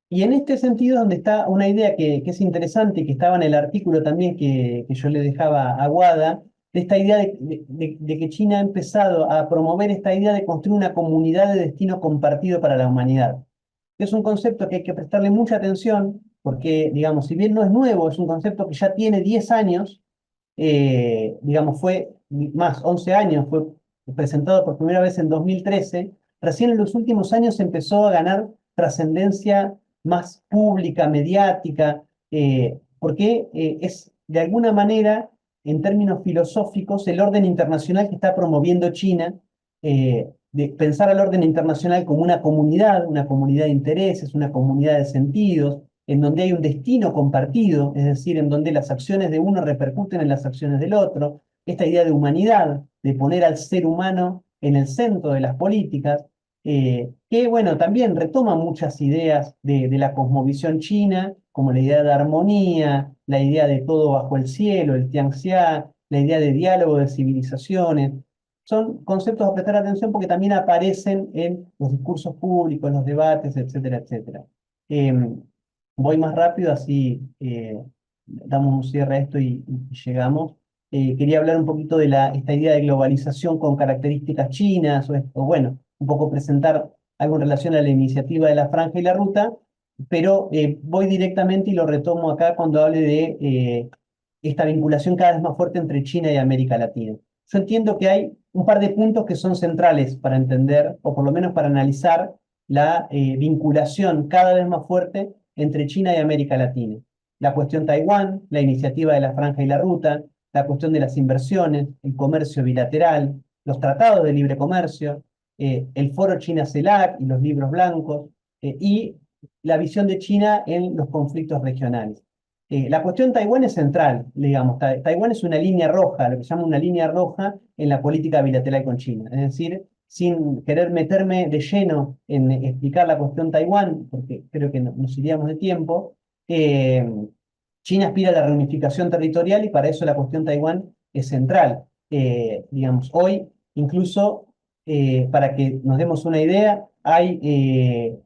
Y en este sentido, donde está una idea que es interesante y que estaba en el artículo también que yo le dejaba a Guada, de esta idea de que China ha empezado a promover esta idea de construir una comunidad de destino compartido para la humanidad. Es un concepto que hay que prestarle mucha atención porque, digamos, si bien no es nuevo, es un concepto que ya tiene 10 años, digamos, fue más, 11 años, fue presentado por primera vez en 2013, recién en los últimos años empezó a ganar trascendencia más pública, mediática, porque es de alguna manera, en términos filosóficos, el orden internacional que está promoviendo China, de pensar al orden internacional como una comunidad de intereses, una comunidad de sentidos, en donde hay un destino compartido, es decir, en donde las acciones de uno repercuten en las acciones del otro, esta idea de humanidad, de poner al ser humano en el centro de las políticas, que bueno, también retoma muchas ideas de la cosmovisión china, como la idea de armonía, la idea de todo bajo el cielo, el Tianxia, la idea de diálogo de civilizaciones. son conceptos a prestar atención porque también aparecen en los discursos públicos, en los debates, etcétera, etcétera. Voy más rápido, así damos un cierre a esto y llegamos. Quería hablar un poquito de esta idea de globalización con características chinas, o bueno, un poco presentar algo en relación a la iniciativa de la Franja y la Ruta, pero voy directamente y lo retomo acá cuando hable de esta vinculación cada vez más fuerte entre China y América Latina. Yo entiendo que hay un par de puntos que son centrales para entender, o por lo menos para analizar, la vinculación cada vez más fuerte entre China y América Latina. La cuestión Taiwán, la iniciativa de la Franja y la Ruta, la cuestión de las inversiones, el comercio bilateral, los tratados de libre comercio, el foro China-CELAC y los libros blancos, y la visión de China en los conflictos regionales. La cuestión Taiwán es central, digamos. Taiwán es una línea roja, lo que se llama una línea roja en la política bilateral con China. Es decir, sin querer meterme de lleno en explicar la cuestión Taiwán, porque creo que nos iríamos de tiempo, eh, China aspira a la reunificación territorial y para eso la cuestión Taiwán es central. Digamos, hoy, incluso, para que nos demos una idea, hay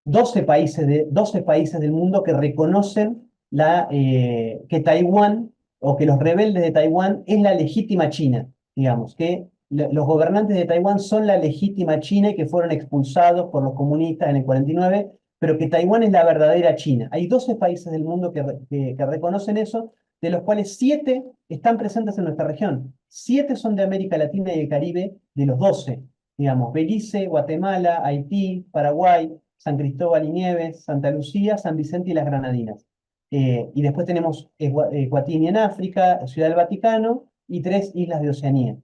12 países del mundo que reconocen que Taiwán o que los rebeldes de Taiwán es la legítima China, digamos, que los gobernantes de Taiwán son la legítima China y que fueron expulsados por los comunistas en el 49, pero que Taiwán es la verdadera China. Hay 12 países del mundo que reconocen eso, de los cuales 7 están presentes en nuestra región. 7 son de América Latina y el Caribe, de los 12, digamos, Belice, Guatemala, Haití, Paraguay, San Cristóbal y Nieves, Santa Lucía, San Vicente y las Granadinas. Y después tenemos Eswatini en África, Ciudad del Vaticano y 3 islas de Oceanía.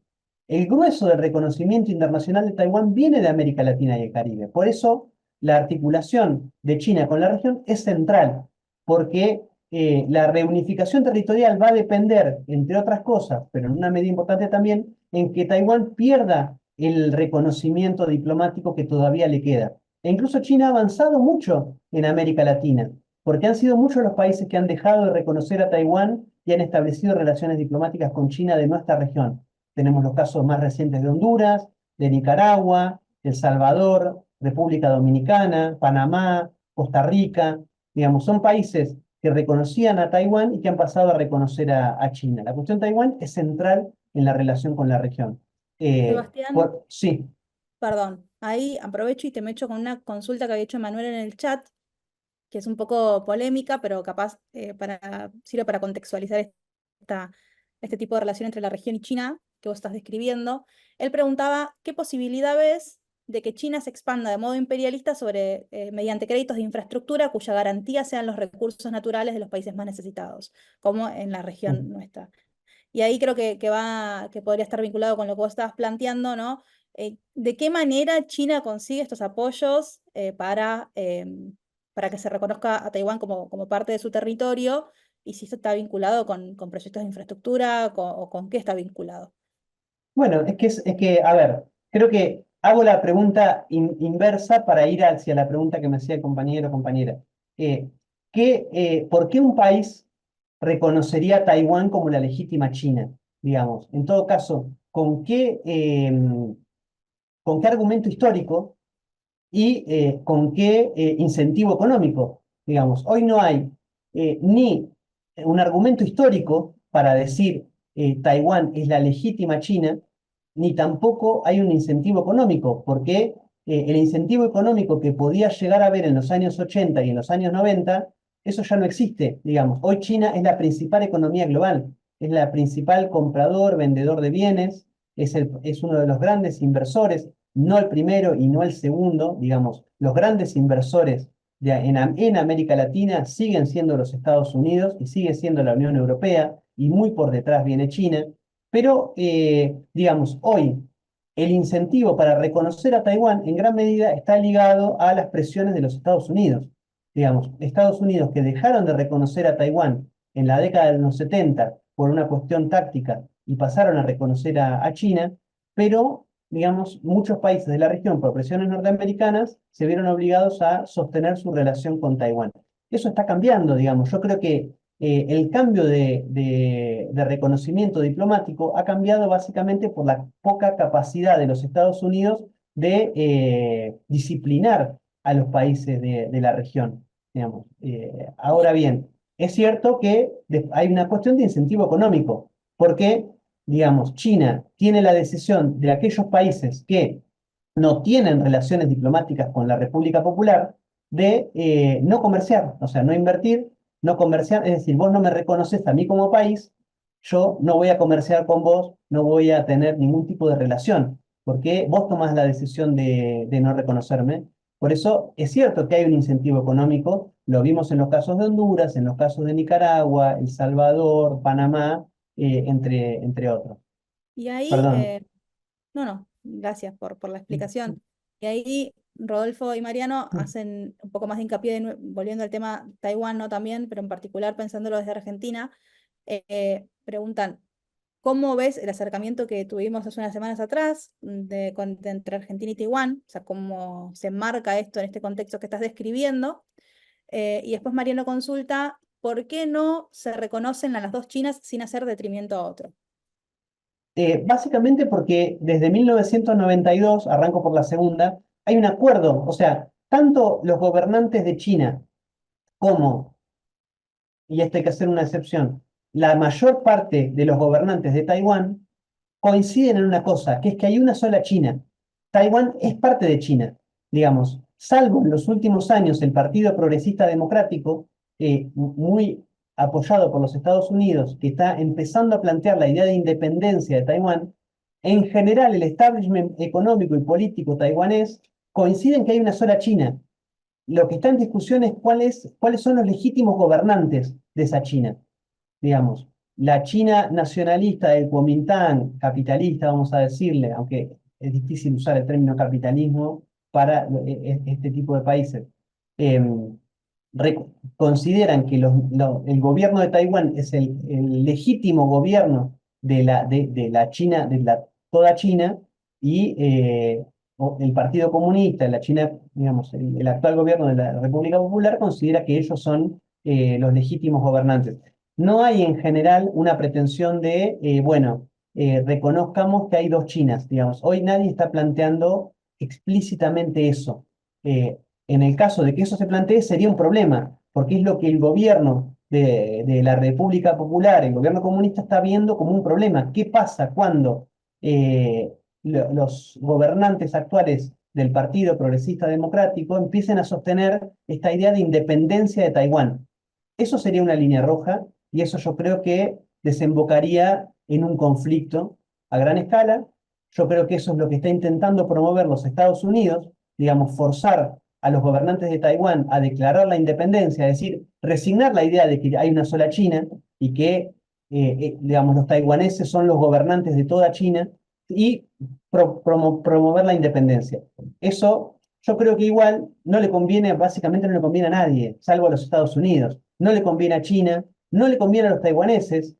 El grueso del reconocimiento internacional de Taiwán viene de América Latina y el Caribe. Por eso la articulación de China con la región es central, porque la reunificación territorial va a depender, entre otras cosas, pero en una medida importante también, en que Taiwán pierda el reconocimiento diplomático que todavía le queda. E incluso China ha avanzado mucho en América Latina, porque han sido muchos los países que han dejado de reconocer a Taiwán y han establecido relaciones diplomáticas con China de nuestra región. Tenemos los casos más recientes de Honduras, de Nicaragua, El Salvador, República Dominicana, Panamá, Costa Rica. Digamos, son países que reconocían a Taiwán y que han pasado a reconocer a China. La cuestión Taiwán es central en la relación con la región. Sebastián, Sí. perdón, ahí aprovecho y te me echo con una consulta que había hecho Manuel en el chat, que es un poco polémica, pero capaz sirve para contextualizar este tipo de relación entre la región y China que vos estás describiendo. Él preguntaba qué posibilidad ves de que China se expanda de modo imperialista mediante créditos de infraestructura cuya garantía sean los recursos naturales de los países más necesitados, como en la región nuestra. Y ahí creo que podría estar vinculado con lo que vos estabas planteando, ¿no? ¿De qué manera China consigue estos apoyos para que se reconozca a Taiwán como parte de su territorio? Y si esto está vinculado con proyectos de infraestructura o con qué está vinculado. Bueno, es que, a ver, creo que hago la pregunta inversa para ir hacia la pregunta que me hacía el compañero o compañera. Eh, ¿Por qué un país reconocería a Taiwán como la legítima China? Digamos, en todo caso, con qué argumento histórico y con qué incentivo económico? Digamos, hoy no hay ni un argumento histórico para decir Taiwán es la legítima China, ni tampoco hay un incentivo económico, porque el incentivo económico que podía llegar a haber en los años 80 y en los años 90, eso ya no existe, digamos. Hoy China es la principal economía global, es la principal comprador, vendedor de bienes, es uno de los grandes inversores, no el primero y no el segundo, digamos, los grandes inversores en América Latina siguen siendo los Estados Unidos y sigue siendo la Unión Europea, y muy por detrás viene China. Pero, digamos, hoy el incentivo para reconocer a Taiwán en gran medida está ligado a las presiones de los Estados Unidos. Digamos, Estados Unidos que dejaron de reconocer a Taiwán en la década de los 70 por una cuestión táctica y pasaron a reconocer a China, pero, digamos, muchos países de la región, por presiones norteamericanas, se vieron obligados a sostener su relación con Taiwán. Eso está cambiando, digamos. Yo creo que el cambio de reconocimiento diplomático ha cambiado básicamente por la poca capacidad de los Estados Unidos de disciplinar a los países de la región, digamos. Ahora bien, es cierto que hay una cuestión de incentivo económico, porque, digamos, China tiene la decisión de aquellos países que no tienen relaciones diplomáticas con la República Popular de no comerciar, o sea, no invertir, no comerciar, es decir, vos no me reconoces a mí como país, yo no voy a comerciar con vos, no voy a tener ningún tipo de relación, porque vos tomás la decisión de no reconocerme. Por eso es cierto que hay un incentivo económico, lo vimos en los casos de Honduras, en los casos de Nicaragua, El Salvador, Panamá, entre otros. Y ahí, Perdón. no, no, gracias por la explicación. Y ahí Rodolfo y Mariano hacen un poco más de hincapié, volviendo al tema Taiwán, ¿no? También, pero en particular pensándolo desde Argentina, preguntan, ¿cómo ves el acercamiento que tuvimos hace unas semanas atrás entre Argentina y Taiwán? O sea, ¿cómo se enmarca esto en este contexto que estás describiendo? Y después Mariano consulta, ¿por qué no se reconocen a las dos Chinas sin hacer detrimento a otro? Básicamente porque desde 1992, arranco por la segunda, hay un acuerdo, o sea, tanto los gobernantes de China como, y esto hay que hacer una excepción, la mayor parte de los gobernantes de Taiwán coinciden en una cosa, que es que hay una sola China. Taiwán es parte de China, digamos, salvo en los últimos años el Partido Progresista Democrático, muy apoyado por los Estados Unidos, que está empezando a plantear la idea de independencia de Taiwán. En general, el establishment económico y político taiwanés coincide en que hay una sola China. Lo que está en discusión es cuáles son los legítimos gobernantes de esa China, digamos. La China nacionalista del Kuomintang, capitalista, vamos a decirle, aunque es difícil usar el término capitalismo para este tipo de países, eh, consideran que el gobierno de Taiwán es el legítimo gobierno de la China, toda China, y el Partido Comunista, la China, digamos, el actual gobierno de la República Popular considera que ellos son los legítimos gobernantes. No hay en general una pretensión de, bueno, reconozcamos que hay dos Chinas, digamos. Hoy nadie está planteando explícitamente eso. Eh, en el caso de que eso se plantee, sería un problema, porque es lo que el gobierno de la República Popular, el gobierno comunista, está viendo como un problema. ¿Qué pasa cuando los gobernantes actuales del Partido Progresista Democrático empiecen a sostener esta idea de independencia de Taiwán? Eso sería una línea roja y eso yo creo que desembocaría en un conflicto a gran escala. Yo creo que eso es lo que está intentando promover los Estados Unidos, digamos, forzar a los gobernantes de Taiwán a declarar la independencia, es decir, resignar la idea de que hay una sola China y que, digamos, los taiwaneses son los gobernantes de toda China y promover la independencia. Eso yo creo que igual no le conviene, básicamente no le conviene a nadie, salvo a los Estados Unidos. No le conviene a China, no le conviene a los taiwaneses,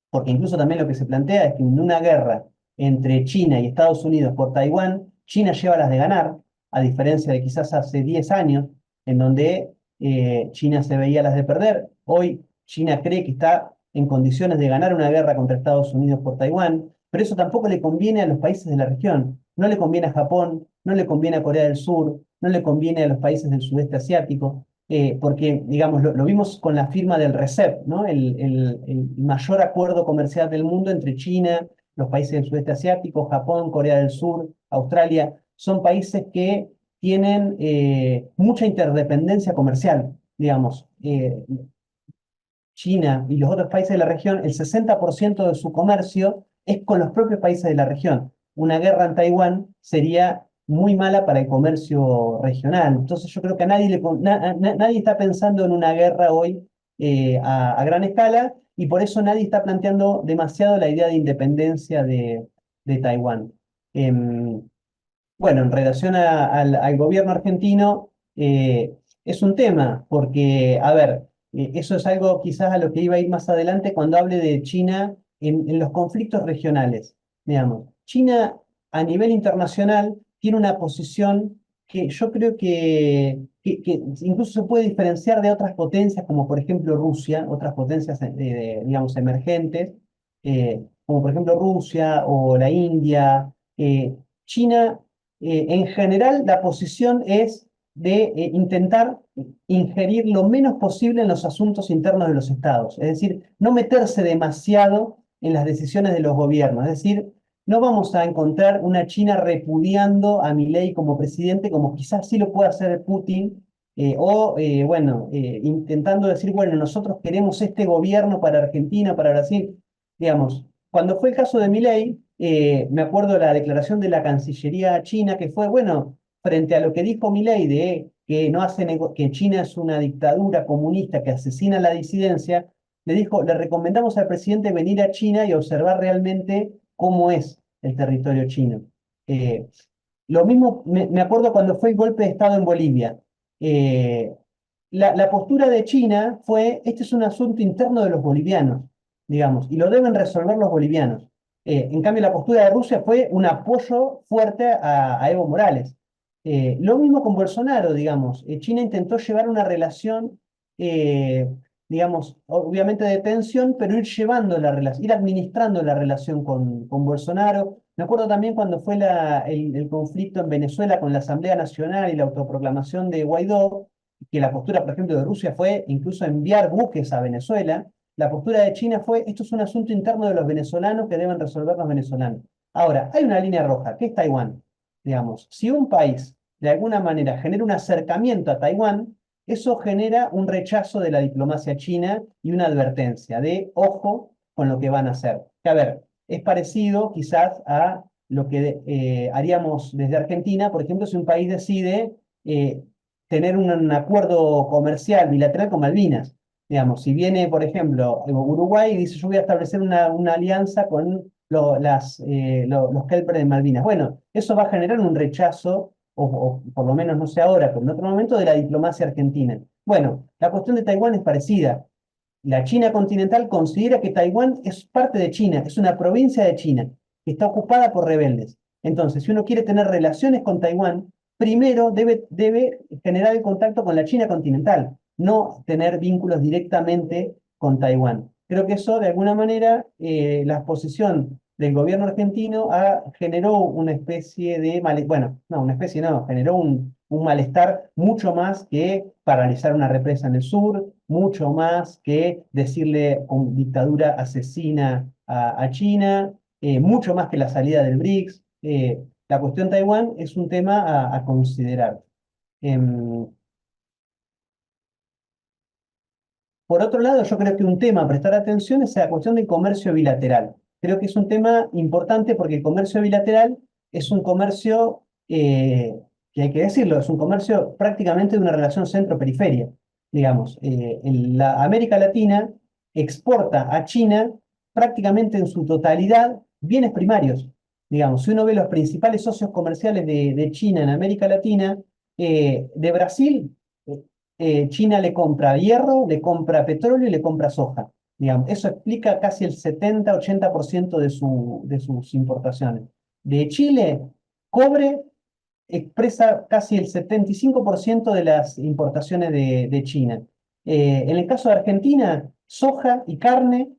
porque incluso también lo que se plantea es que en una guerra entre China y Estados Unidos por Taiwán, China lleva las de ganar, a diferencia de quizás hace 10 años, en donde China se veía las de perder. Hoy China cree que está en condiciones de ganar una guerra contra Estados Unidos por Taiwán, pero eso tampoco le conviene a los países de la región. No le conviene a Japón, no le conviene a Corea del Sur, no le conviene a los países del sudeste asiático, porque, digamos, lo vimos con la firma del RCEP, ¿no? El mayor acuerdo comercial del mundo entre China, los países del sudeste asiático, Japón, Corea del Sur, Australia, son países que tienen mucha interdependencia comercial, digamos. China y los otros países de la región, el 60% de su comercio es con los propios países de la región. Una guerra en Taiwán sería muy mala para el comercio regional. Entonces yo creo que a nadie, nadie está pensando en una guerra hoy a gran escala y por eso nadie está planteando demasiado la idea de independencia de Taiwán. Em, bueno, en relación al gobierno argentino, es un tema, porque, a ver, eso es algo quizás a lo que iba a ir más adelante cuando hable de China en los conflictos regionales. Digamos, China a nivel internacional tiene una posición que yo creo que incluso se puede diferenciar de otras potencias, como por ejemplo Rusia, otras potencias, digamos, emergentes, como por ejemplo Rusia o la India. China, en general, la posición es de intentar ingerir lo menos posible en los asuntos internos de los estados, es decir, no meterse demasiado en las decisiones de los gobiernos, es decir, no vamos a encontrar una China repudiando a Milei como presidente, como quizás sí lo pueda hacer Putin, bueno, intentando decir, bueno, nosotros queremos este gobierno para Argentina, para Brasil, digamos. Cuando fue el caso de Milei, me acuerdo la declaración de la Cancillería china, que fue, bueno, frente a lo que dijo Milei de que, no hace que China es una dictadura comunista que asesina a la disidencia, le dijo, le recomendamos al presidente venir a China y observar realmente cómo es el territorio chino. Eh, lo mismo me acuerdo cuando fue el golpe de Estado en Bolivia. Eh, la postura de China fue, este es un asunto interno de los bolivianos, digamos, y lo deben resolver los bolivianos. En cambio, la postura de Rusia fue un apoyo fuerte a Evo Morales. Lo mismo con Bolsonaro, digamos. China intentó llevar una relación, eh, digamos, obviamente de tensión, pero ir llevando la relación, ir administrando la relación con Bolsonaro. Me acuerdo también cuando fue el conflicto en Venezuela con la Asamblea Nacional y la autoproclamación de Guaidó, que la postura, por ejemplo, de Rusia fue incluso enviar buques a Venezuela. La postura de China fue, esto es un asunto interno de los venezolanos que deben resolver los venezolanos. Ahora, hay una línea roja, que es Taiwán. Digamos, si un país de alguna manera genera un acercamiento a Taiwán, eso genera un rechazo de la diplomacia china y una advertencia de ojo con lo que van a hacer. Que, a ver, es parecido quizás a lo que haríamos desde Argentina, por ejemplo, si un país decide tener un acuerdo comercial bilateral con Malvinas. Digamos, si viene, por ejemplo, Uruguay y dice yo voy a establecer una alianza con los Kelper de Malvinas. Bueno, eso va a generar un rechazo, o por lo menos no sé ahora, pero en otro momento, de la diplomacia argentina. Bueno, la cuestión de Taiwán es parecida. La China continental considera que Taiwán es parte de China, es una provincia de China, que está ocupada por rebeldes. Entonces, si uno quiere tener relaciones con Taiwán, primero debe generar el contacto con la China continental, no tener vínculos directamente con Taiwán. Creo que eso, de alguna manera, la posición del gobierno argentino generó una especie de, bueno, no, una especie no, generó un malestar mucho más que paralizar una represa en el sur, mucho más que decirle con dictadura asesina a China, mucho más que la salida del BRICS. La cuestión Taiwán es un tema a considerar. Em, por otro lado, yo creo que un tema a prestar atención es la cuestión del comercio bilateral. Creo que es un tema importante porque el comercio bilateral es un comercio, que hay que decirlo, es un comercio prácticamente de una relación centro-periferia. Digamos, la América Latina exporta a China prácticamente en su totalidad bienes primarios. Digamos, si uno ve los principales socios comerciales de China en América Latina, de Brasil, China le compra hierro, le compra petróleo y le compra soja. Digamos, eso explica casi el 70-80% de sus importaciones. De Chile, cobre expresa casi el 75% de las importaciones de China. En el caso de Argentina, soja y carne,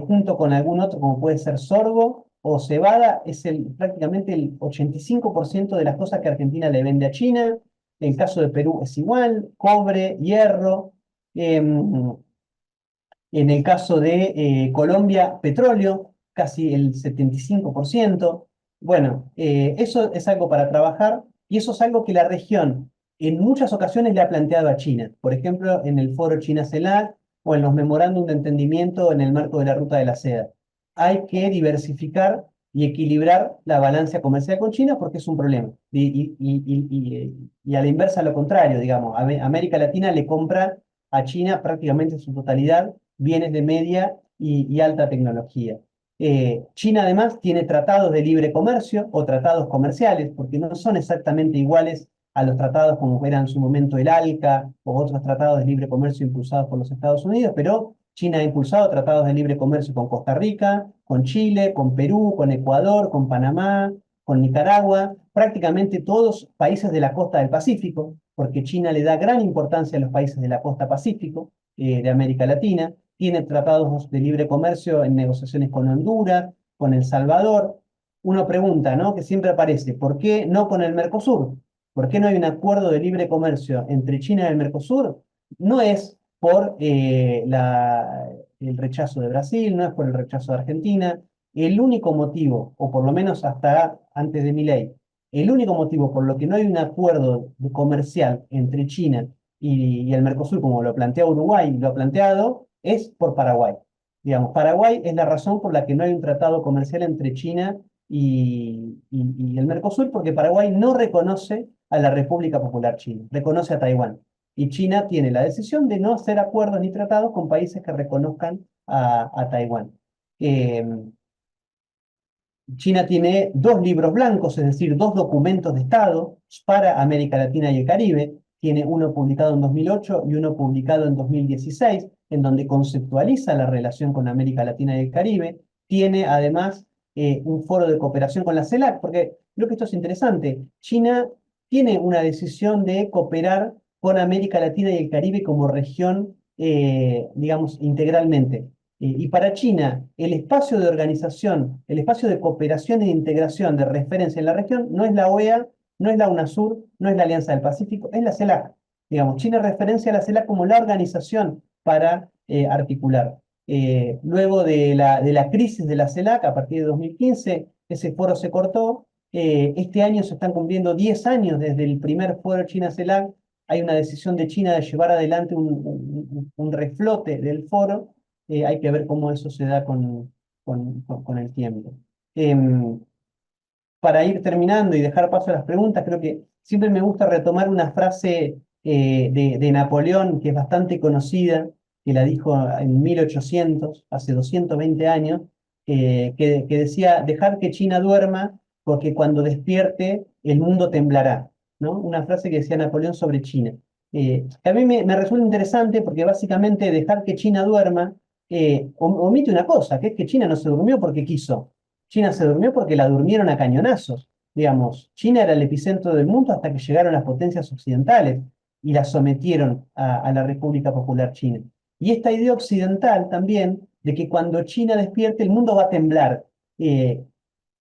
junto con algún otro, como puede ser sorgo o cebada, es prácticamente el 85% de las cosas que Argentina le vende a China. En el caso de Perú es igual, cobre, hierro. En el caso de Colombia, petróleo, casi el 75%. Bueno, eso es algo para trabajar y eso es algo que la región en muchas ocasiones le ha planteado a China. Por ejemplo, en el foro China-CELAC o en los memorándum de entendimiento en el marco de la Ruta de la Seda. Hay que diversificar y equilibrar la balanza comercial con China porque es un problema. Y a la inversa, lo contrario, digamos, América Latina le compra a China prácticamente en su totalidad bienes de media y alta tecnología. China además tiene tratados de libre comercio o tratados comerciales, porque no son exactamente iguales a los tratados como era en su momento el ALCA o otros tratados de libre comercio impulsados por los Estados Unidos, pero China ha impulsado tratados de libre comercio con Costa Rica, con Chile, con Perú, con Ecuador, con Panamá, con Nicaragua, prácticamente todos países de la costa del Pacífico, porque China le da gran importancia a los países de la costa Pacífico, de América Latina, tiene tratados de libre comercio en negociaciones con Honduras, con El Salvador. Uno pregunta, ¿no? Que siempre aparece, ¿por qué no con el Mercosur? ¿Por qué no hay un acuerdo de libre comercio entre China y el Mercosur? No es por el rechazo de Brasil, no es por el rechazo de Argentina. El único motivo, o por lo menos hasta antes de mi ley, el único motivo por lo que no hay un acuerdo comercial entre China y el Mercosur, como lo plantea Uruguay y lo ha planteado, es por Paraguay. Digamos, Paraguay es la razón por la que no hay un tratado comercial entre China y el Mercosur, porque Paraguay no reconoce a la República Popular China, reconoce a Taiwán. Y China tiene la decisión de no hacer acuerdos ni tratados con países que reconozcan a Taiwán. Eh, China tiene dos libros blancos, es decir, dos documentos de Estado para América Latina y el Caribe. Tiene uno publicado en 2008 y uno publicado en 2016, en donde conceptualiza la relación con América Latina y el Caribe. Tiene además un foro de cooperación con la CELAC, porque creo que esto es interesante. China tiene una decisión de cooperar con América Latina y el Caribe como región, digamos, integralmente. Y para China, el espacio de organización, el espacio de cooperación e integración de referencia en la región no es la OEA, no es la UNASUR, no es la Alianza del Pacífico, es la CELAC. Digamos, China referencia a la CELAC como la organización para articular. Luego de la crisis de la CELAC, a partir de 2015, ese foro se cortó. Este año se están cumpliendo 10 años desde el primer foro China-CELAC. Hay una decisión de China de llevar adelante un reflote del foro. Hay que ver cómo eso se da con el tiempo. Em, para ir terminando y dejar paso a las preguntas, creo que siempre me gusta retomar una frase de Napoleón, que es bastante conocida, que la dijo en 1800, hace 220 años, que decía, dejar que China duerma, porque cuando despierte el mundo temblará, ¿no? Una frase que decía Napoleón sobre China. A mí me resulta interesante porque básicamente dejar que China duerma omite una cosa, que es que China no se durmió porque quiso. China se durmió porque la durmieron a cañonazos. Digamos, China era el epicentro del mundo hasta que llegaron las potencias occidentales y la sometieron a la República Popular China. Y esta idea occidental también de que cuando China despierte el mundo va a temblar. Eh,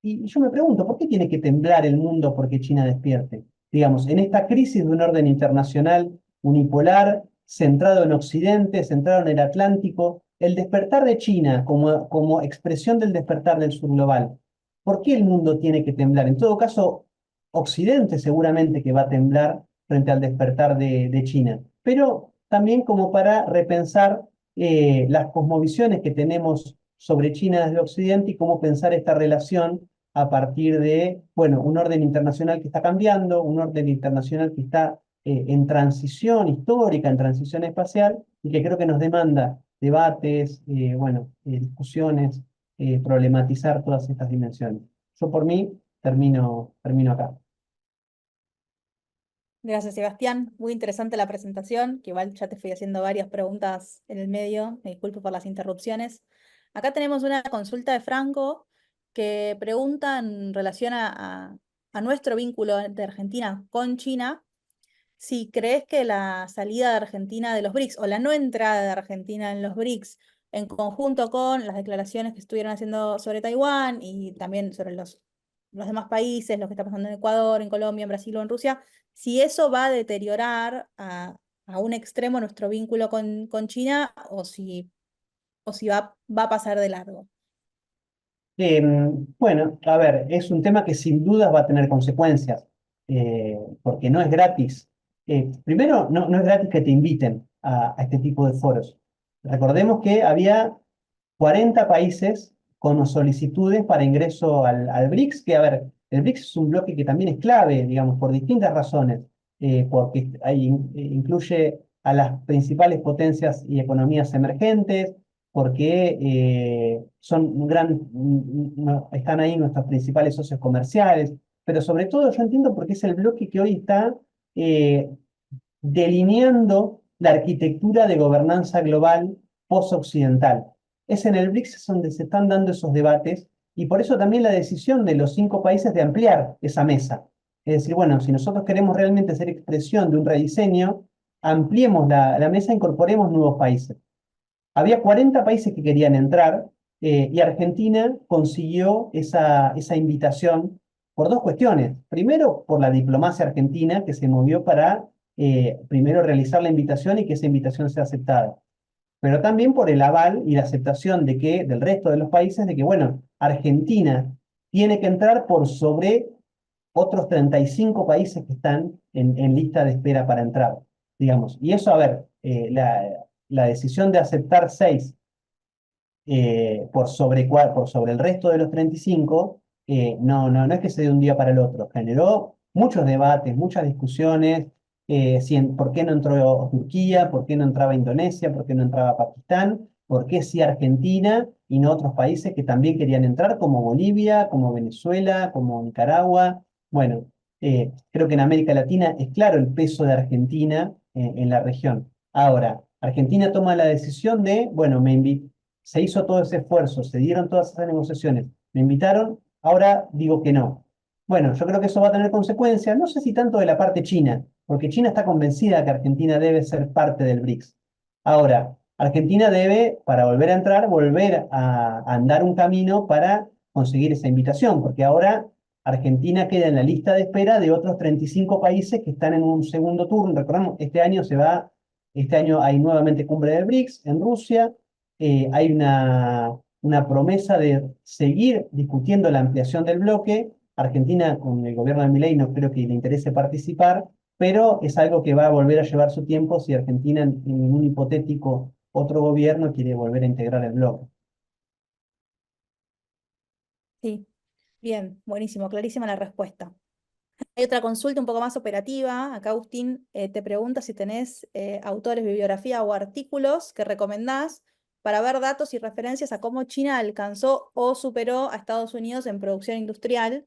y yo me pregunto, ¿por qué tiene que temblar el mundo porque China despierte? Digamos, en esta crisis de un orden internacional unipolar, centrado en Occidente, centrado en el Atlántico, el despertar de China como expresión del despertar del sur global, ¿por qué el mundo tiene que temblar? En todo caso, Occidente seguramente que va a temblar frente al despertar de China, pero también como para repensar las cosmovisiones que tenemos sobre China desde Occidente y cómo pensar esta relación a partir de, bueno, un orden internacional que está cambiando, un orden internacional que está en transición histórica, en transición espacial, y que creo que nos demanda debates, bueno, discusiones, problematizar todas estas dimensiones. Yo por mí termino acá. Gracias, Sebastián. Muy interesante la presentación, que igual ya te fui haciendo varias preguntas en el medio. Me disculpo por las interrupciones. Acá tenemos una consulta de Franco que pregunta en relación a nuestro vínculo de Argentina con China, si crees que la salida de Argentina de los BRICS o la no entrada de Argentina en los BRICS, en conjunto con las declaraciones que estuvieron haciendo sobre Taiwán y también sobre los demás países, lo que está pasando en Ecuador, en Colombia, en Brasil o en Rusia, si eso va a deteriorar a un extremo nuestro vínculo con China o si va a pasar de largo. Bueno, a ver, es un tema que sin dudas va a tener consecuencias, porque no es gratis. Primero, no es gratis que te inviten a este tipo de foros. Recordemos que había 40 países con solicitudes para ingreso al BRICS, que a ver, el BRICS es un bloque que también es clave, digamos, por distintas razones, porque ahí incluye a las principales potencias y economías emergentes, porque están ahí nuestros principales socios comerciales, pero sobre todo yo entiendo porque es el bloque que hoy está eh, delineando la arquitectura de gobernanza global post-occidental. Es en el BRICS donde se están dando esos debates Y por eso también la decisión de los 5 países de ampliar esa mesa. Es decir, bueno, si nosotros queremos realmente ser expresión de un rediseño, ampliemos la mesa, incorporemos nuevos países. Había 40 países que querían entrar y Argentina consiguió esa invitación por 2 cuestiones. Primero, por la diplomacia argentina que se movió para primero realizar la invitación y que esa invitación sea aceptada. Pero también por el aval y la aceptación del resto de los países de que, bueno, Argentina tiene que entrar por sobre otros 35 países que están en lista de espera para entrar, digamos. Y eso, a ver, la decisión de aceptar 6 por sobre el resto de los 35, no es que se de un día para el otro. Generó muchos debates, muchas discusiones, por qué no entró Turquía, por qué no entraba Indonesia, por qué no entraba Pakistán, por qué sí Argentina y no otros países que también querían entrar, como Bolivia, como Venezuela, como Nicaragua. Bueno, creo que en América Latina es claro el peso de Argentina en la región. Ahora, Argentina toma la decisión de, bueno, se hizo todo ese esfuerzo, se dieron todas esas negociaciones, me invitaron, ahora digo que no. Bueno, yo creo que eso va a tener consecuencias, no sé si tanto de la parte china, porque China está convencida que Argentina debe ser parte del BRICS. Ahora, Argentina debe, para volver a entrar, volver a andar un camino para conseguir esa invitación, porque ahora Argentina queda en la lista de espera de otros 35 países que están en un segundo turno. Recordemos, este año hay nuevamente cumbre del BRICS en Rusia, hay una promesa de seguir discutiendo la ampliación del bloque. Argentina, con el gobierno de Milei, no creo que le interese participar, pero es algo que va a volver a llevar su tiempo si Argentina, en un hipotético otro gobierno, quiere volver a integrar el bloque. Sí, bien, buenísimo, clarísima la respuesta. Hay otra consulta un poco más operativa. Acá Agustín te pregunta si tenés autores, bibliografía o artículos que recomendás para ver datos y referencias a cómo China alcanzó o superó a Estados Unidos en producción industrial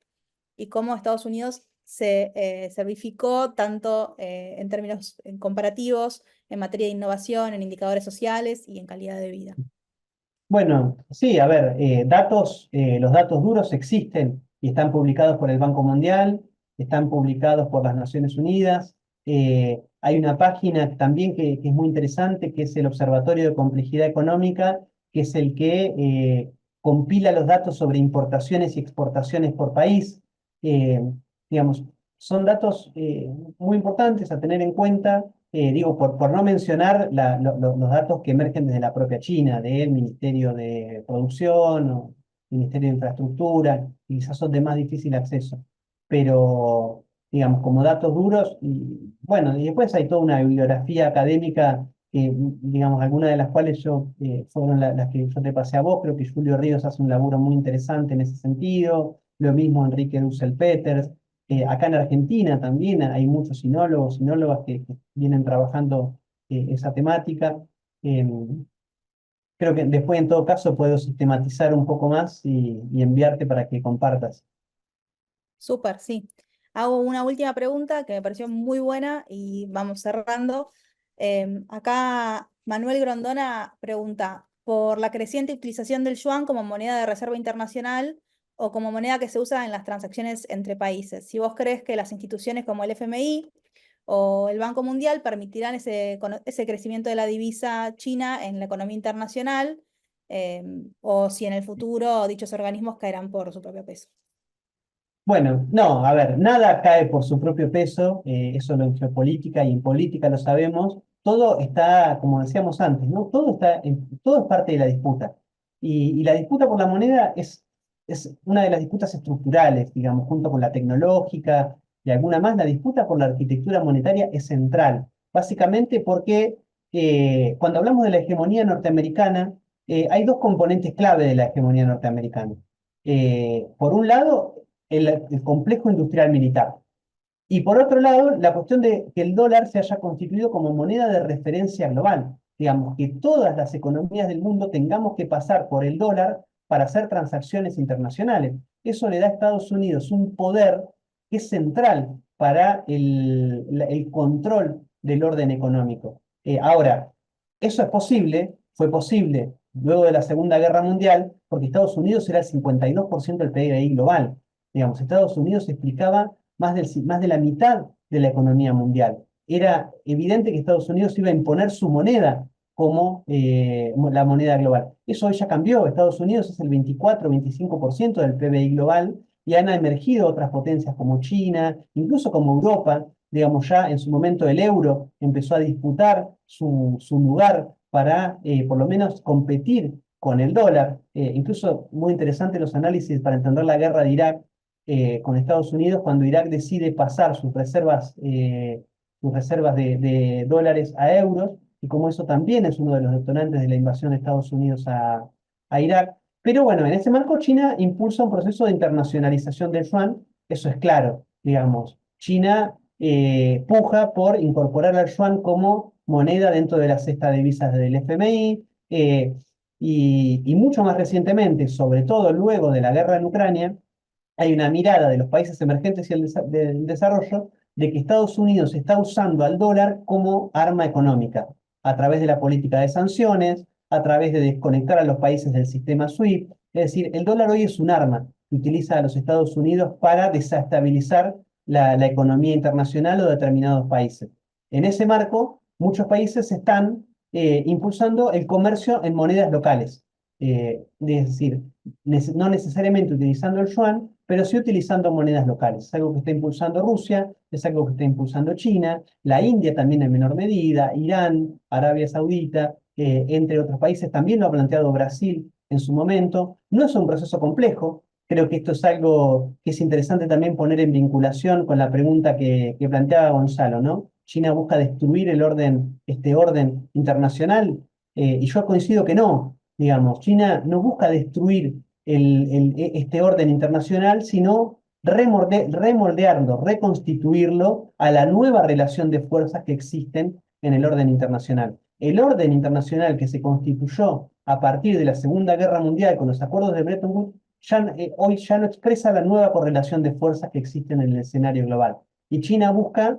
y cómo Estados Unidos se certificó tanto en términos comparativos, en materia de innovación, en indicadores sociales y en calidad de vida. Bueno, sí, a ver, los datos duros existen y están publicados por el Banco Mundial, están publicados por las Naciones Unidas. Hay una página también que es muy interesante, que es el Observatorio de Complejidad Económica, que es el que compila los datos sobre importaciones y exportaciones por país. Eh, digamos, son datos muy importantes a tener en cuenta. Digo, por no mencionar los datos que emergen desde la propia China, del Ministerio de Producción o Ministerio de Infraestructura, y quizás son de más difícil acceso. Pero, digamos, como datos duros, y bueno, y después hay toda una bibliografía académica, digamos, algunas de las cuales fueron las que yo te pasé a vos. Creo que Julio Ríos hace un laburo muy interesante en ese sentido, lo mismo Enrique Dussel-Peters. Acá en Argentina también hay muchos sinólogos, sinólogas que vienen trabajando esa temática. Creo que después, en todo caso, puedo sistematizar un poco más y enviarte para que compartas. Súper, sí. Hago una última pregunta que me pareció muy buena y vamos cerrando. Acá Manuel Grondona pregunta por la creciente utilización del yuan como moneda de reserva internacional o como moneda que se usa en las transacciones entre países. Si vos crees que las instituciones como el FMI o el Banco Mundial permitirán ese crecimiento de la divisa china en la economía internacional, o si en el futuro dichos organismos caerán por su propio peso. Bueno, no, a ver, nada cae por su propio peso, eso en geopolítica y en política lo sabemos. Todo está, como decíamos antes, ¿no? Todo es parte de la disputa. Y la disputa por la moneda es una de las disputas estructurales, digamos, junto con la tecnológica y alguna más. La disputa por la arquitectura monetaria es central, básicamente porque cuando hablamos de la hegemonía norteamericana, hay 2 componentes clave de la hegemonía norteamericana. Por un lado, el complejo industrial militar. Y por otro lado, la cuestión de que el dólar se haya constituido como moneda de referencia global. Digamos, que todas las economías del mundo tengamos que pasar por el dólar para hacer transacciones internacionales. Eso le da a Estados Unidos un poder que es central para el control del orden económico. Ahora, eso es posible, fue posible luego de la Segunda Guerra Mundial, porque Estados Unidos era el 52% del PBI global. Digamos, Estados Unidos explicaba más de la mitad de la economía mundial. Era evidente que Estados Unidos iba a imponer su moneda como la moneda global. Eso hoy ya cambió. Estados Unidos es el 24-25% del PBI global y han emergido otras potencias como China, incluso como Europa. Digamos, ya en su momento el euro empezó a disputar su lugar para por lo menos competir con el dólar. Incluso muy interesante los análisis para entender la guerra de Irak con Estados Unidos, cuando Irak decide pasar sus reservas de dólares a euros, y como eso también es uno de los detonantes de la invasión de Estados Unidos a Irak. Pero bueno, en ese marco China impulsa un proceso de internacionalización del yuan, eso es claro, digamos. China puja por incorporar al yuan como moneda dentro de la cesta de divisas del FMI, y mucho más recientemente, sobre todo luego de la guerra en Ucrania, hay una mirada de los países emergentes y del desarrollo de que Estados Unidos está usando al dólar como arma económica, a través de la política de sanciones, a través de desconectar a los países del sistema SWIFT. Es decir, el dólar hoy es un arma que utiliza a los Estados Unidos para desestabilizar la economía internacional o determinados países. En ese marco, muchos países están impulsando el comercio en monedas locales. Es decir, no necesariamente utilizando el yuan, pero sí utilizando monedas locales. Es algo que está impulsando Rusia, es algo que está impulsando China, la India también en menor medida, Irán, Arabia Saudita, entre otros países. También lo ha planteado Brasil en su momento. No es un proceso complejo. Creo que esto es algo que es interesante también poner en vinculación con la pregunta que planteaba Gonzalo, ¿no? China busca destruir este orden internacional, y yo coincido que no. Digamos, China no busca destruir este orden internacional, sino remoldearlo, reconstituirlo a la nueva relación de fuerzas que existen en el orden internacional. El orden internacional que se constituyó a partir de la Segunda Guerra Mundial con los acuerdos de Bretton Woods, hoy ya no expresa la nueva correlación de fuerzas que existen en el escenario global. Y China busca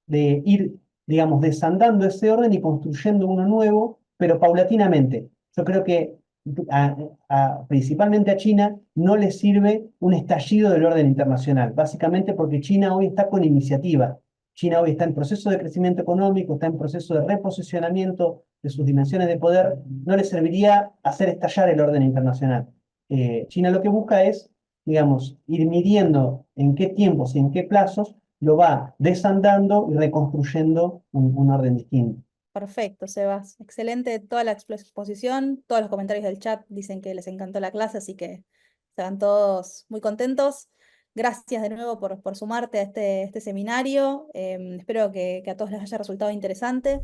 ir, digamos, desandando ese orden y construyendo uno nuevo, pero paulatinamente. Yo creo que principalmente a China no le sirve un estallido del orden internacional, básicamente porque China hoy está con iniciativa. China hoy está en proceso de crecimiento económico, está en proceso de reposicionamiento de sus dimensiones de poder. No le serviría hacer estallar el orden internacional. China lo que busca es, digamos, ir midiendo en qué tiempos y en qué plazos lo va desandando y reconstruyendo un orden distinto. Perfecto, Sebas. Excelente toda la exposición. Todos los comentarios del chat dicen que les encantó la clase, así que se van todos muy contentos. Gracias de nuevo por sumarte a este seminario. Espero que a todos les haya resultado interesante.